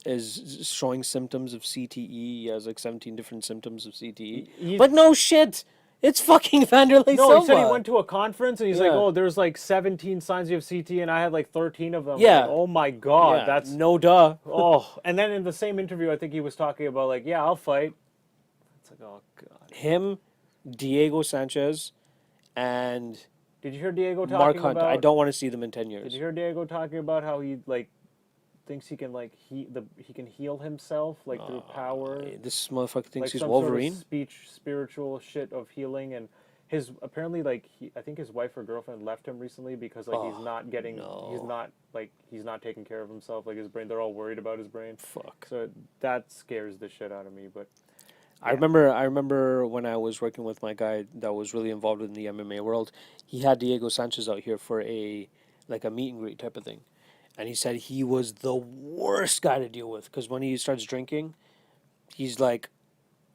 is showing symptoms of CTE. He has like 17 different symptoms of CTE. But no shit, it's fucking Vanderlei No, Silva. he said he went to a conference and he's like, Yeah. oh, there's like 17 signs you have CTE and I had like 13 of them. Yeah. Like, oh my God, Yeah, that's no duh. Oh, and then in the same interview, I think he was talking about like, yeah, I'll fight. It's like, oh God. Him, Diego Sanchez, and Did you hear Diego talking Mark Hunt. about? I don't want to see them in 10 Did years. you hear Diego talking about how he like thinks he can he can heal himself through power, This motherfucker thinks he's some Wolverine. sort of spiritual shit of healing. And his apparently I think his wife or girlfriend left him recently because he's not getting he's not taking care of himself, his brain, they're all worried about his brain. Fuck. So that scares the shit out of me. But I remember when I was working with my guy that was really involved in the MMA world. He had Diego Sanchez out here for a meet and greet type of thing, and he said he was the worst guy to deal with because when he starts drinking, he's like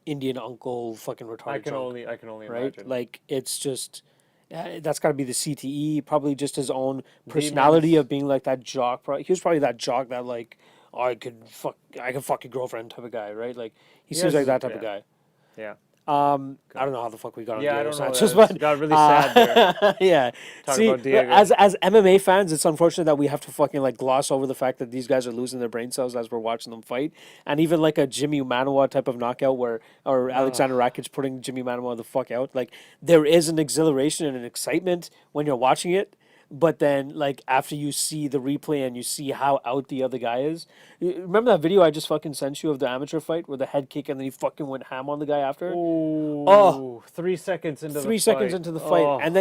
Indian uncle, fucking retarded. I can only right? imagine. It's just that's got to be the CTE. Probably just his own personality of being like that jock. He was probably that jock that oh, I could fuck your girlfriend type of guy, right? He seems like that type of guy. Yeah. I don't know how the fuck we got on Yeah, I Diego don't know. Sanchez, It but got really sad there. yeah. Talking about Diego. As MMA fans, it's unfortunate that we have to fucking gloss over the fact that these guys are losing their brain cells as we're watching them fight, and even a Jimmy Manawa type of knockout or Alexander Rakic putting Jimmy Manawa the fuck out. There is an exhilaration and an excitement when you're watching it. But then, after you see the replay and you see how out the other guy is, remember that video I just fucking sent you of the amateur fight where the head kick and then he fucking went ham on the guy after? Oh, 3 seconds into the fight. 3 seconds into the fight, and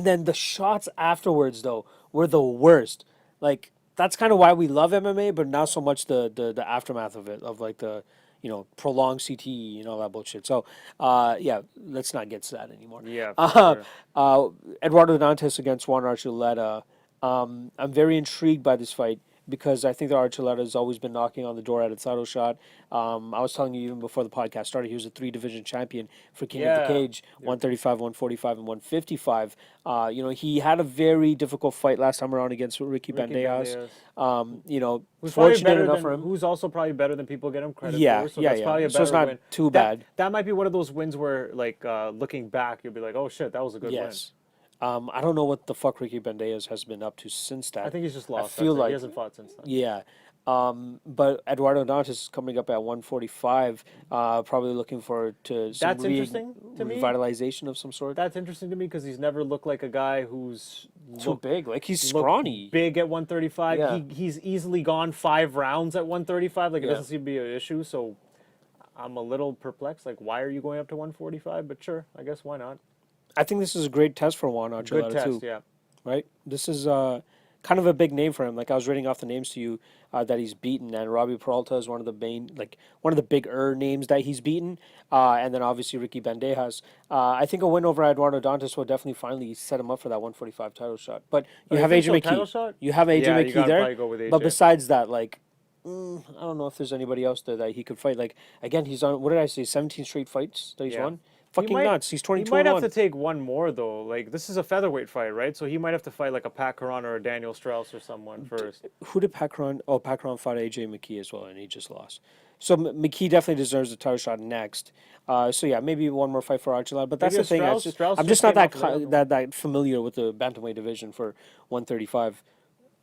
then the shots afterwards though were the worst. That's kind of why we love MMA, but not so much the aftermath of it, of the prolonged CTE and all that bullshit. So, yeah, let's not get to that anymore. Yeah. Eduardo Dantas against Juan Archuleta. I'm very intrigued by this fight because I think that Archuleta has always been knocking on the door at a title shot. I was telling you even before the podcast started, he was a 3-division champion for King of the Cage, 135, 145, and 155. He had a very difficult fight last time around against Ricky Bandejas. Who's fortunate enough for him. Who's also probably better than people get him credit for. So that's probably a better win. Not too bad. That might be one of those wins where, looking back, you'll be like, oh shit, that was a good win. I don't know what the fuck Ricky Bandejas has been up to since that. I think he's just lost. I feel he hasn't fought since then. Yeah. But Eduardo Dantas is coming up at 145, probably looking forward to some interesting to me. Revitalization of some sort. That's interesting to me because he's never looked like a guy who's too big. He's scrawny. Big at 135. Yeah. He's easily gone 5 rounds at 135. It doesn't seem to be an issue. So I'm a little perplexed. Why are you going up to 145? But sure, I guess why not? I think this is a great test for Juan Archuleta, Good test, too. yeah. Right? This is kind of a big name for him. I was reading off the names to you that he's beaten, and Robbie Peralta is one of the bigger names that he's beaten, and then obviously Ricky Bandejas. I think a win over Eduardo Dantas will definitely finally set him up for that 145 title shot. But you have AJ McKee. You have AJ McKee there. Go with AJ. But besides that, I don't know if there's anybody else there that he could fight. Again, he's on, what did I say, 17 straight fights that he's won? Fucking nuts. He's 22-1. He might have to take one more, though. This is a featherweight fight, right? So he might have to fight a Pat Caron or a Daniel Strauss or someone first. Who did Pat Caron? Oh, Pat Caron fought AJ McKee as well, and he just lost. So McKee definitely deserves a title shot next. So yeah, maybe one more fight for Archuleta. But that's the thing. I'm just not that familiar with the bantamweight division for 135.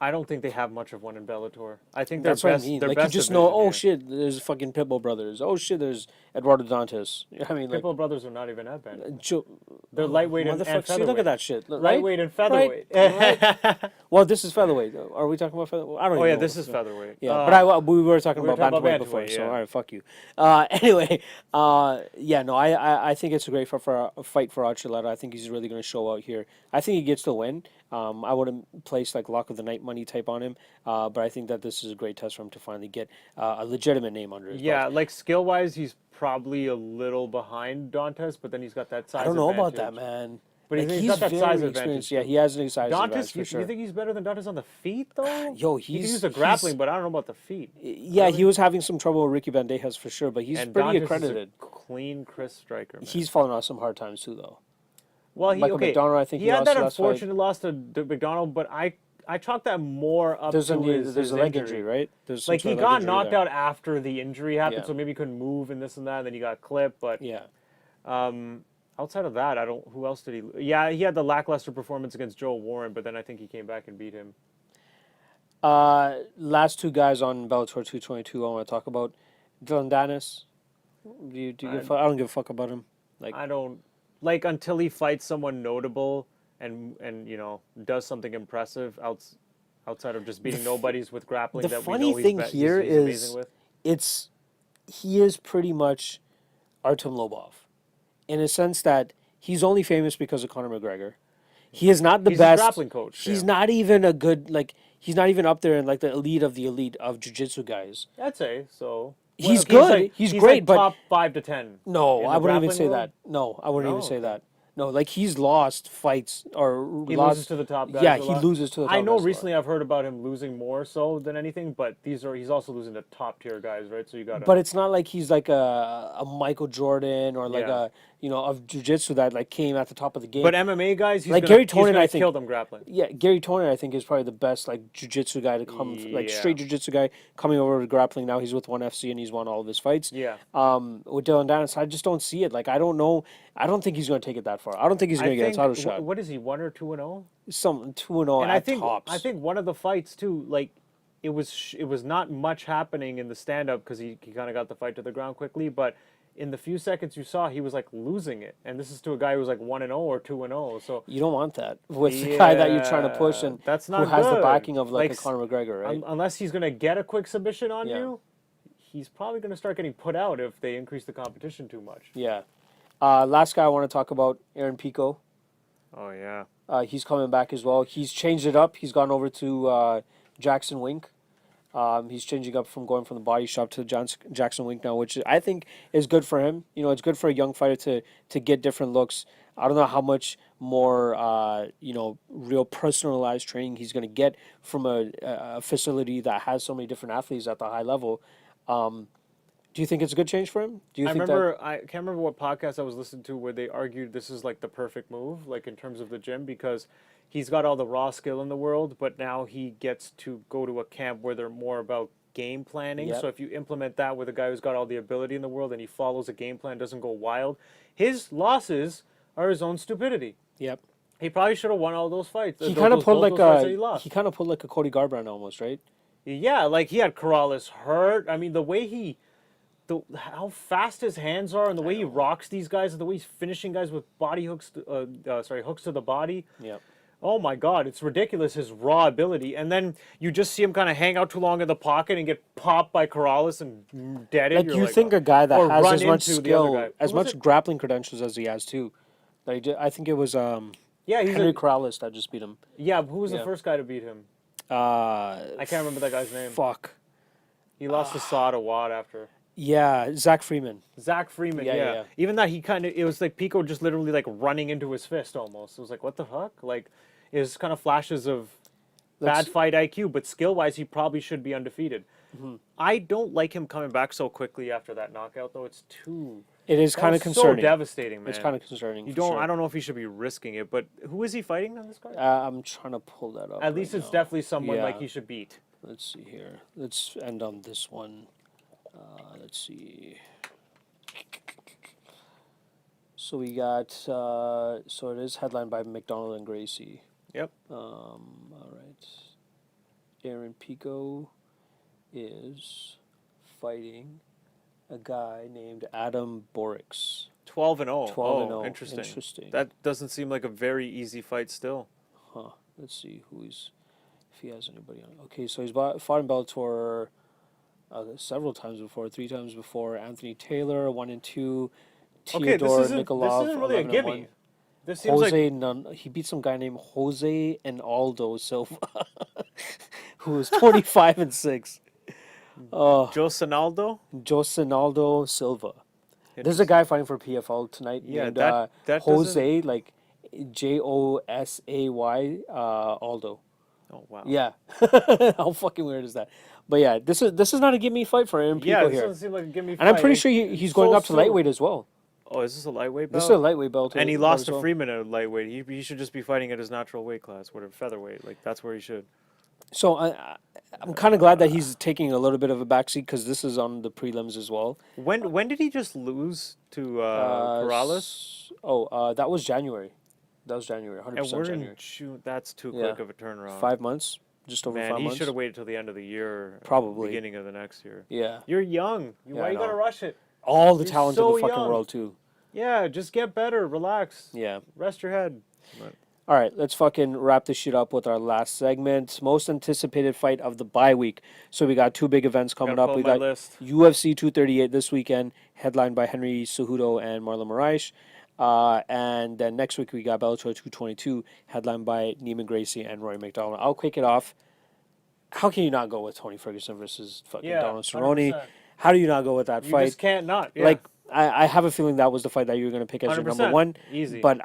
I don't think they have much of one in Bellator. I think that's what I mean. You just know, oh shit, there's fucking Pitbull Brothers. Oh shit, there's Eduardo Dantas. I mean, Pitbull Brothers are not even at bantamweight. They're lightweight and featherweight. See, look at that shit. Lightweight and featherweight. Right? Well, this is featherweight. Are we talking about featherweight? I don't know. Oh yeah, this is featherweight. Yeah, but we were talking about bantamweight before. Yeah. So all right, fuck you. Anyway, I think it's a great fight for Archuleta. I think he's really going to show out here. I think he gets the win. I wouldn't place lock of the night money type on him, but I think that this is a great test for him to finally get a legitimate name under his belt. Yeah, skill wise, he's probably a little behind Dantas, but then he's got that size. I don't know advantage. about that, man. But he's got that size advantage. Yeah, he has a size advantage for sure. You think he's better than Dantas on the feet, though? Yo, he can use the grappling, but I don't know about the feet. Yeah, he was having some trouble with Ricky Bandejas for sure, but he's pretty accredited. Is a clean, crisp striker. Man. He's fallen off some hard times too, though. Well, Michael McDonald, I think he had that unfortunate loss to McDonald, but I chalk that more up to his a leg injury, right? He got knocked out after the injury happened, so maybe he couldn't move and this and that, and then he got clipped. But outside of that, I don't. Who else did he? Yeah, he had the lackluster performance against Joe Warren, but then I think he came back and beat him. Last 2 guys on Bellator 222 I want to talk about. Dylan Dennis. Do you give a fuck? I don't give a fuck about him. I don't. Until he fights someone notable and does something impressive, outside of just beating nobodies with grappling the that funny we know thing here he's is amazing with? he is pretty much Artem Lobov in a sense that he's only famous because of Conor McGregor. He is not the He's best a grappling coach. He's yeah. not even a good he's not even up there in like the elite of jiu-jitsu guys. I'd say so. He's okay, good. He's great, like but top 5 to 10. no, in the I wouldn't even grappling say world? that. No, I wouldn't No? even say Okay. that. No, like he's lost fights or He lost. loses to the top guys. Yeah, a he lot. loses to the top I know guys a lot. recently I've heard about him losing more so than anything, but he's also losing to top tier guys, right? So you got to. But it's not like he's like a Michael Jordan or like Yeah. a of jiu-jitsu that like came at the top of the game. But MMA guys, he's Like gonna, Gary Tonin, he's gonna I think- kill them grappling. Yeah, Gary Tonin, I think, is probably the best like jiu-jitsu guy to come like Yeah. straight jiu-jitsu guy coming over to grappling. Now he's with ONE FC and he's won all of his fights. Yeah. With Dylan Dennis, I just don't see it. Like I don't know. I don't think he's going to take it that far. I don't think he's going to get a title shot. What is he? 1 or 2-0? Some 2-0 And at I think tops. I think one of the fights too, like it was not much happening in the stand up because he kind of got the fight to the ground quickly, but in the few seconds you saw, he was like losing it, and this is to a guy who was like 1-0 or 2-0. So you don't want that with the guy that you're trying to push Yeah, and that's who not has the good. backing of like a Like, Conor McGregor, right? unless he's gonna get a quick submission on Yeah. you, he's probably gonna start getting put out if they increase the competition too much. Yeah. Last guy I want to talk about, Aaron Pico. Oh yeah. He's coming back as well. He's changed it up. He's gone over to Jackson Wink. He's changing up from going from the body shop to Jackson Wink now, which I think is good for him. You know, it's good for a young fighter to get different looks. I don't know how much more, real personalized training he's going to get from a facility that has so many different athletes at the high level. Do you think it's a good change for him? Do you I think remember, I can't remember what podcast I was listening to where they argued this is like the perfect move, like in terms of the gym, because he's got all the raw skill in the world, but now he gets to go to a camp where they're more about game planning. Yep. So if you implement that with a guy who's got all the ability in the world and he follows a game plan, doesn't go wild, his losses are his own stupidity. Yep. He probably should have won all those fights. He kind of put like fights that he lost. he kind of put like a Cody Garbrandt almost, right? Yeah, like he had Corrales hurt. I mean, the way how fast his hands are and the way he rocks these guys and the way he's finishing guys with body hooks, hooks to the body. Yep. Oh my God, it's ridiculous, his raw ability. And then you just see him kind of hang out too long in the pocket and get popped by Corrales and deaded. Like You're you think a guy that or has run as much into the other guy. skill, as Who was much it? grappling credentials as he has too. Like I think it was Yeah, he's Henry Corrales that just beat him. yeah. Who was Yeah. the first guy to beat him? I I can't remember that guy's name. Fuck. He lost to Sada Watt after. Yeah, Zach Freeman. Zach Freeman, Yeah, yeah. yeah. Even that, it was like Pico just literally like running into his fist almost. It was like, what the fuck? Like, it was kind of flashes of Let's- bad fight IQ, but skill-wise, he probably should be undefeated. Mm-hmm. I don't like him coming back so quickly after that knockout, though. It's too... It is that kind of was so concerning. devastating, man. It's kind of concerning. You for don't. sure. I don't know if he should be risking it, but who is he fighting on this card? I'm trying to pull that up. At least right it's now. definitely someone like Yeah. he should beat. Let's see here. Let's end on this one. Let's see. So we got. So it is headlined by McDonald and Gracie. Yep. All right. Aaron Pico is fighting a guy named Adam Borix. 12-0. 12-0. Oh, interesting. Interesting. That doesn't seem like a very easy fight still. Huh. Let's see if he has anybody on. Okay, so he's fought in Bellator several times before, 3 times before. Anthony Taylor, 1 and 2. Okay, Theodore this Nikolov, isn't really a 11 and gimme. 1. This seems like Jose he beat some guy named Jose and Aldo Silva, who was 25 and 6. Joe Sinaldo. Josinaldo Silva. There's a guy fighting for PFL tonight Yeah, named that Jose, like Josay, Aldo. Oh wow. Yeah, how fucking weird is that? But yeah, this is not a give me fight for Aaron Pico Yeah, this here, doesn't seem like a gimme. and I'm pretty fight. sure he's going So up to soon. lightweight as well. Oh, is this a lightweight belt? This is a lightweight belt, And he as lost to well. Freeman at lightweight. He should just be fighting at his natural weight class, whatever, featherweight. Like that's where he should. So I'm kind of glad that he's taking a little bit of a backseat because this is on the prelims as well. When did he just lose to Corrales? That was January. That was January, 100% And we're January. in June. That's too Yeah. quick of a turnaround. 5 months, just over Man, 5 he months. should have waited till the end of the year. Probably. Beginning of the next year. Yeah, You're young. Yeah, Why I you gotta know. rush it? all the You're talent so in the fucking young. world too. Yeah, just get better. Relax. Yeah. Rest your head. All right, let's fucking wrap this shit up with our last segment. Most anticipated fight of the bye week. So we got two big events coming Gotta up. pull We my got list. UFC 238 this weekend, headlined by Henry Cejudo and Marlon Moraes. And then next week we got Bellator 222, headlined by Neiman Gracie and Roy McDonald. I'll kick it off. How can you not go with Tony Ferguson versus fucking Yeah, Donald Cerrone? 100%. How do you not go with that You fight? just can't not. Yeah. Like, I have a feeling that was the fight that you were going to pick as your number 100%. one. Easy. But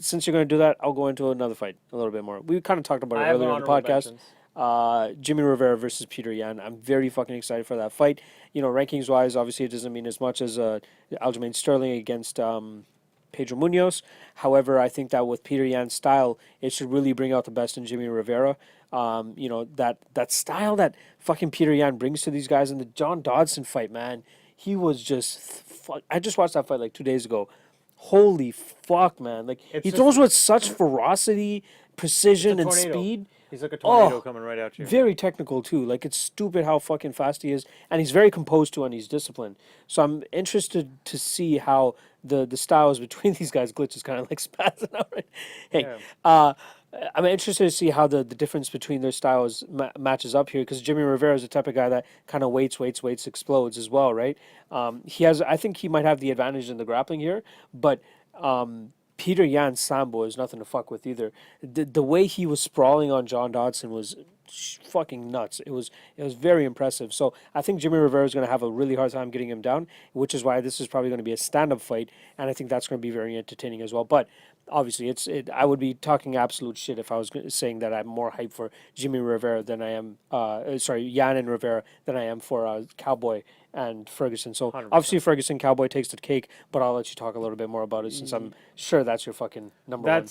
since you're going to do that, I'll go into another fight a little bit more. We kind of talked about it I have earlier in the honorable podcast. mentions. Jimmy Rivera versus Peter Yan. I'm very fucking excited for that fight. You know, rankings wise, obviously it doesn't mean as much as Aljamain Sterling against Pedro Munoz. However, I think that with Peter Yan's style, it should really bring out the best in Jimmy Rivera. You know, that style that fucking Peter Yan brings to these guys in the John Dodson fight, man. He was just I just watched that fight like 2 days ago. Holy fuck, man. Like It's he just- throws with such ferocity, precision, and tornado. speed. He's like a tornado Oh, coming right at you. Very technical too. Like it's stupid how fucking fast he is, and he's very composed too, and he's disciplined. So I'm interested to see how the styles between these guys. Glitch is kind of like spazzing out. Right? Hey, Yeah. I'm interested to see how the difference between their styles matches up here, because Jimmy Rivera is the type of guy that kind of waits, explodes as well, right? I think he might have the advantage in the grappling here, but Peter Yan's sambo is nothing to fuck with either. The way he was sprawling on John Dodson was fucking nuts. It was very impressive. So I think Jimmy Rivera is going to have a really hard time getting him down, which is why this is probably going to be a stand-up fight, and I think that's going to be very entertaining as well. But obviously, I would be talking absolute shit if I was saying that I'm more hyped for Jimmy Rivera than I am, Yan and Rivera than I am for Cowboy and Ferguson. So 100%. obviously Ferguson Cowboy takes the cake, but I'll let you talk a little bit more about it since I'm sure that's your fucking number one.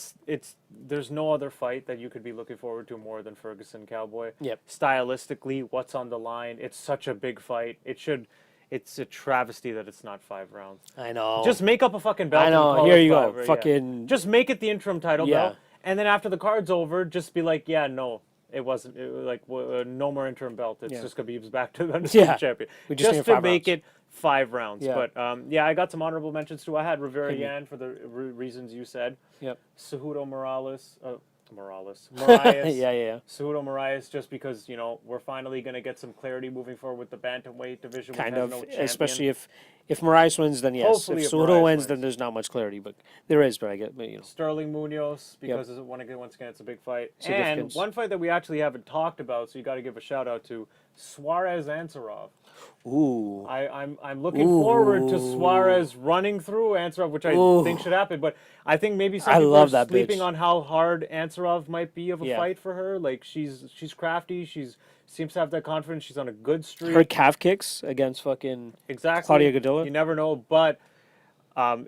There's no other fight that you could be looking forward to more than Ferguson Cowboy. Yep. Stylistically, what's on the line? It's such a big fight. It's a travesty that it's not 5 rounds. I know. Just make up a fucking belt. I and know. call Here it you go. 5, yeah. Fucking. Just make it the interim title Yeah. belt, and then after the card's over, just be like, yeah, no. It wasn't no more interim belt. It's just Khabib's back to the undisputed Yeah. champion. We just need Just to 5 make rounds. it 5 rounds. Yeah. But yeah, I got some honorable mentions too. I had Rivera Hit me. Yan for the reasons you said. Yep. Cejudo Morales. Marias. Yeah. Cejudo Marias, just because we're finally gonna get some clarity moving forward with the bantamweight division. Kind which has of. no champion. Especially if Moraes wins, then yes. Hopefully if if Cejudo Moraes wins, wins. then there's not much clarity. But there is. But I get. Sterling Munoz, because once again it's a big fight. And Significance. one fight that we actually haven't talked about, so you got to give a shout out to Suarez Ansarov. Ooh. I'm looking forward to Suarez running through Ansarov, which I think should happen. But I think maybe some people love are that sleeping bitch. on how hard Ansarov might be of a Yeah. fight for her. Like she's crafty. Seems to have that confidence. She's on a good streak. Her calf kicks against fucking Exactly. Claudia Gadelha. You never know, but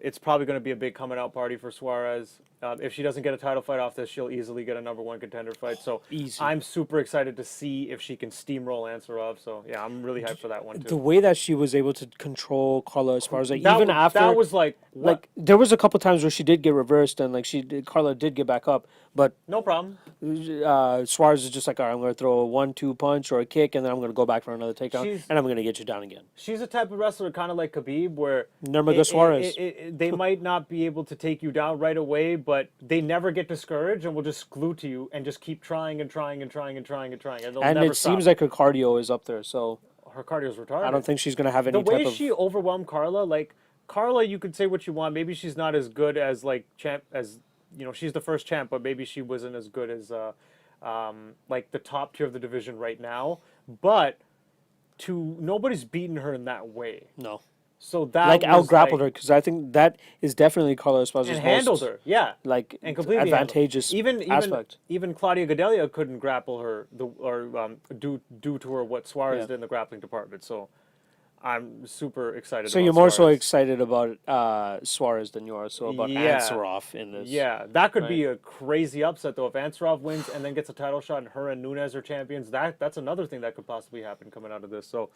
it's probably going to be a big coming out party for Suarez. If she doesn't get a title fight off this, she'll easily get a number one contender fight. So Easy. I'm super excited to see if she can steamroll Ansarov. So yeah, I'm really hyped for that one The too. way that she was able to control Carla Esparza, That even was, after that was like what? like there was a couple times where she did get reversed and Carla did get back up, but No problem. Suarez is just like, all right, I'm going to throw a 1-2 punch or a kick, and then I'm going to go back for another takedown, She's- and I'm going to get you down again. She's a type of wrestler kind of like Khabib, where Nurmagomedov Suarez. they might not be able to take you down right away, but they never get discouraged and will just glue to you and just keep trying and trying and trying and trying and trying, and they'll And never it stop. seems like her cardio is up there, so Her cardio's retarded. I don't think she's going to have any The way type of. she overwhelmed Carla, like Carla, you could say what you want. Maybe she's not as good as like champ as she's the first champ, but maybe she wasn't as good as like the top tier of the division right now. But nobody's beaten her in that way. No. So that Like was out-grappled her, because I think that is definitely Carla Esparza's and handled most, her, yeah, like, and completely handled her. advantageous Even aspect. even Claudia Gadelha couldn't grapple her due to her what Suarez Yeah. did in the grappling department. So I'm super excited. So about you're more so Suarez. excited about Suarez than you are so about Yeah. Ansarov in this. Yeah, that could be a crazy upset though. If Ansarov wins and then gets a title shot, and her and Nunes are champions, that's another thing that could possibly happen coming out of this. So,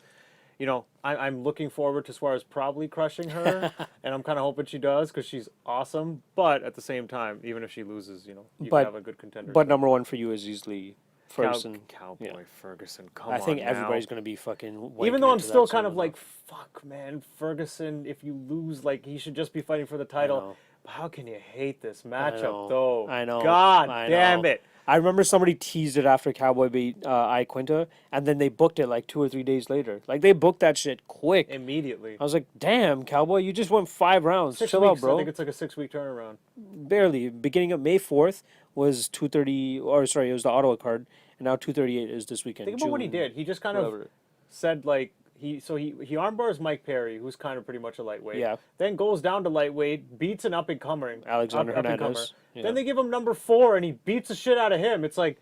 I'm looking forward to Suarez probably crushing her, and I'm kind of hoping she does because she's awesome. But at the same time, even if she loses, you But- have a good contender. But number one for you is easily Ferguson. Cowboy Yeah. Ferguson. Come I on think now. everybody's going to be fucking. Even wanking though I'm into still that kind soon of like, enough. fuck, man, Ferguson. If you lose, like he should just be fighting for the know. title. But how can you hate this matchup, know. though? I know. God I damn know. it. I remember somebody teased it after Cowboy beat I Quinta, and then they booked it like 2 or 3 days later. Like they booked that shit quick. Immediately. I was like, "Damn, Cowboy, you just won 5 rounds. 6 Chill weeks. out, bro." I think it's like a 6-week turnaround. Barely. Beginning of May 4th was 230, or sorry, it was the Ottawa card, and now 238 is this weekend. Think about what he June, did. He just kind of whatever. said like he armbars Mike Perry, who's kind of pretty much a lightweight. Yeah. Then goes down to lightweight, beats an up and comer, Alexander Hernandez. Yeah. Then they give him number 4, and he beats the shit out of him. It's like,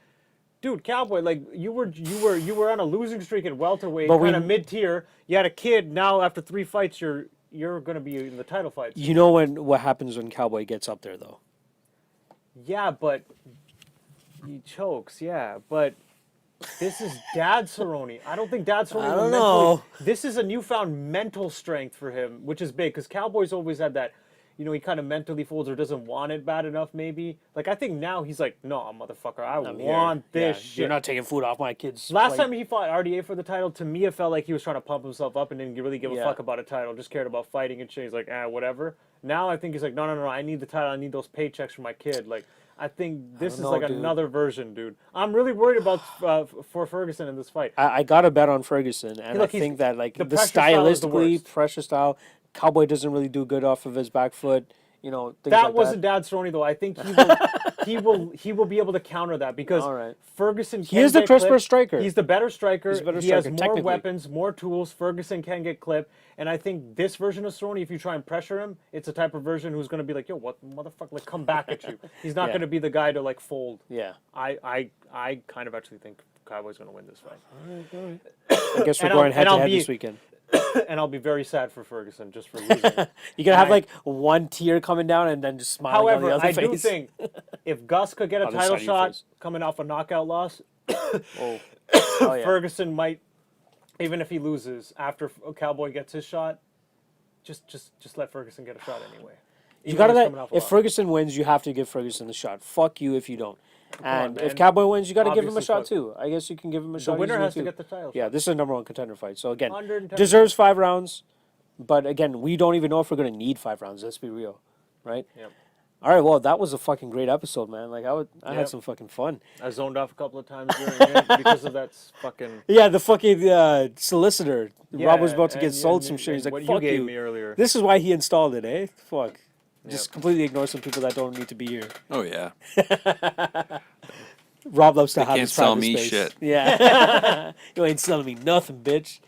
dude, Cowboy, like you were on a losing streak at welterweight, But we- kind of mid tier. You had a kid. Now after 3 fights, you're going to be in the title fights. You know what happens when Cowboy gets up there, though. Yeah, but he chokes. Yeah, but. This is Dad Cerrone. I don't think Dad Cerrone. I don't know. This is a newfound mental strength for him, which is big because Cowboys always had that. You know, he kind of mentally folds or doesn't want it bad enough. Maybe like I think now he's like, no, motherfucker, I I'm want here. this Yeah, shit. You're not taking food off my kids. Last plate. time he fought RDA for the title, to me it felt like he was trying to pump himself up and didn't really give a Yeah. fuck about a title. Just cared about fighting and shit. He's like, whatever. Now I think he's like, no, I need the title. I need those paychecks for my kid. Like. I think this is know, like dude. another version, dude. I'm really worried about for Ferguson in this fight. I got to bet on Ferguson, and Look, I think that like the the pressure style is the stylistically worst. pressure style, Cowboy doesn't really do good off of his back foot. You know, things That like wasn't Dad Cerrone though. I think he will be able to counter that because All right. Ferguson. He is the get crisper clipped. striker. He's the better striker. He's a better he has striker, more technically. weapons, more tools. Ferguson can get clipped, and I think this version of Cerrone, if you try and pressure him, it's a type of version who's going to be like, yo, what motherfucker, like come back at you. He's not Yeah. going to be the guy to like fold. Yeah. I kind of actually think Cowboy's going to win this fight, I guess we're And going I'll- head and to I'll head be- this weekend. and I'll be very sad for Ferguson just for losing. You gotta have I- like one tear coming down and then just smiling on the However, other I face. do think if Gus could get a Other title side of your shot face. coming off a knockout loss, Oh, yeah. Ferguson might, even if he loses after Cowboy gets his shot, just let Ferguson get a shot anyway. You Even gotta though he's let. coming off a If loss. Ferguson wins, you have to give Ferguson the shot. Fuck you if you don't. And on, if man. Cowboy wins, you gotta give him a Obviously, shot fuck. too. I guess you can give him a The shot. winner easily, has to too. get the title. Yeah, this is a number one contender fight. So again, 110%. deserves 5 rounds. But again, we don't even know if we're gonna need 5 rounds. Let's be real, right? Yep. All right. Well, that was a fucking great episode, man. Like I Yep. had some fucking fun. I zoned off a couple of times during it because of that fucking. Yeah, the fucking solicitor. Rob was about to get and- sold and- some shit. He's and like, what "Fuck you gave you." me earlier. This is why he installed it, eh? Fuck. Just Yep. completely ignore some people that don't need to be here. Oh yeah. Rob loves to have can't his sell private me space. shit. Yeah. You ain't selling me nothing, bitch.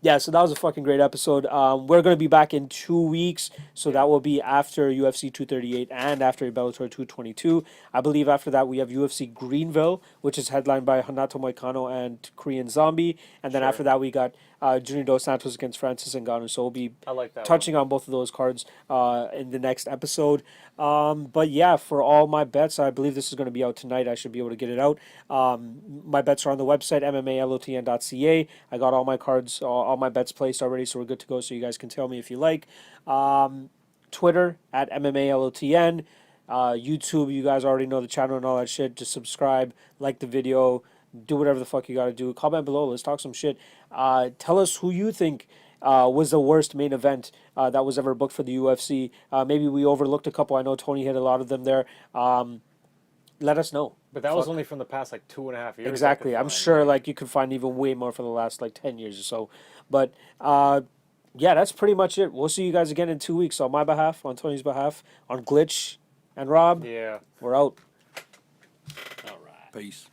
Yeah, so that was a fucking great episode. We're going to be back in 2 weeks, so that will be after UFC 238 and after Bellator 222. I believe after that we have UFC Greenville, which is headlined by Hanato Moicano and Korean Zombie, and then Sure. after that we got Junior Dos Santos against Francis Ngannou, so we'll be I like that. touching on both of those cards in the next episode. But yeah, for all my bets, I believe this is going to be out tonight. I should be able to get it out. My bets are on the website, mmalotn.ca. I got all my cards, all my bets placed already, so we're good to go. So you guys can tell me if you like. Twitter at mmalotn. YouTube, you guys already know the channel and all that shit. Just subscribe, like the video, do whatever the fuck you got to do. Comment below. Let's talk some shit. Tell us who you think was the worst main event that was ever booked for the UFC. Maybe we overlooked a couple. I know Tony hit a lot of them there. Let us know. But that was only from the past like 2.5 years. I Exactly. could I'm find. sure like you could find even way more for the last like 10 years or so. But yeah, that's pretty much it. We'll see you guys again in 2 weeks. On my behalf, on Tony's behalf, on Glitch and Rob, Yeah. we're out. Peace.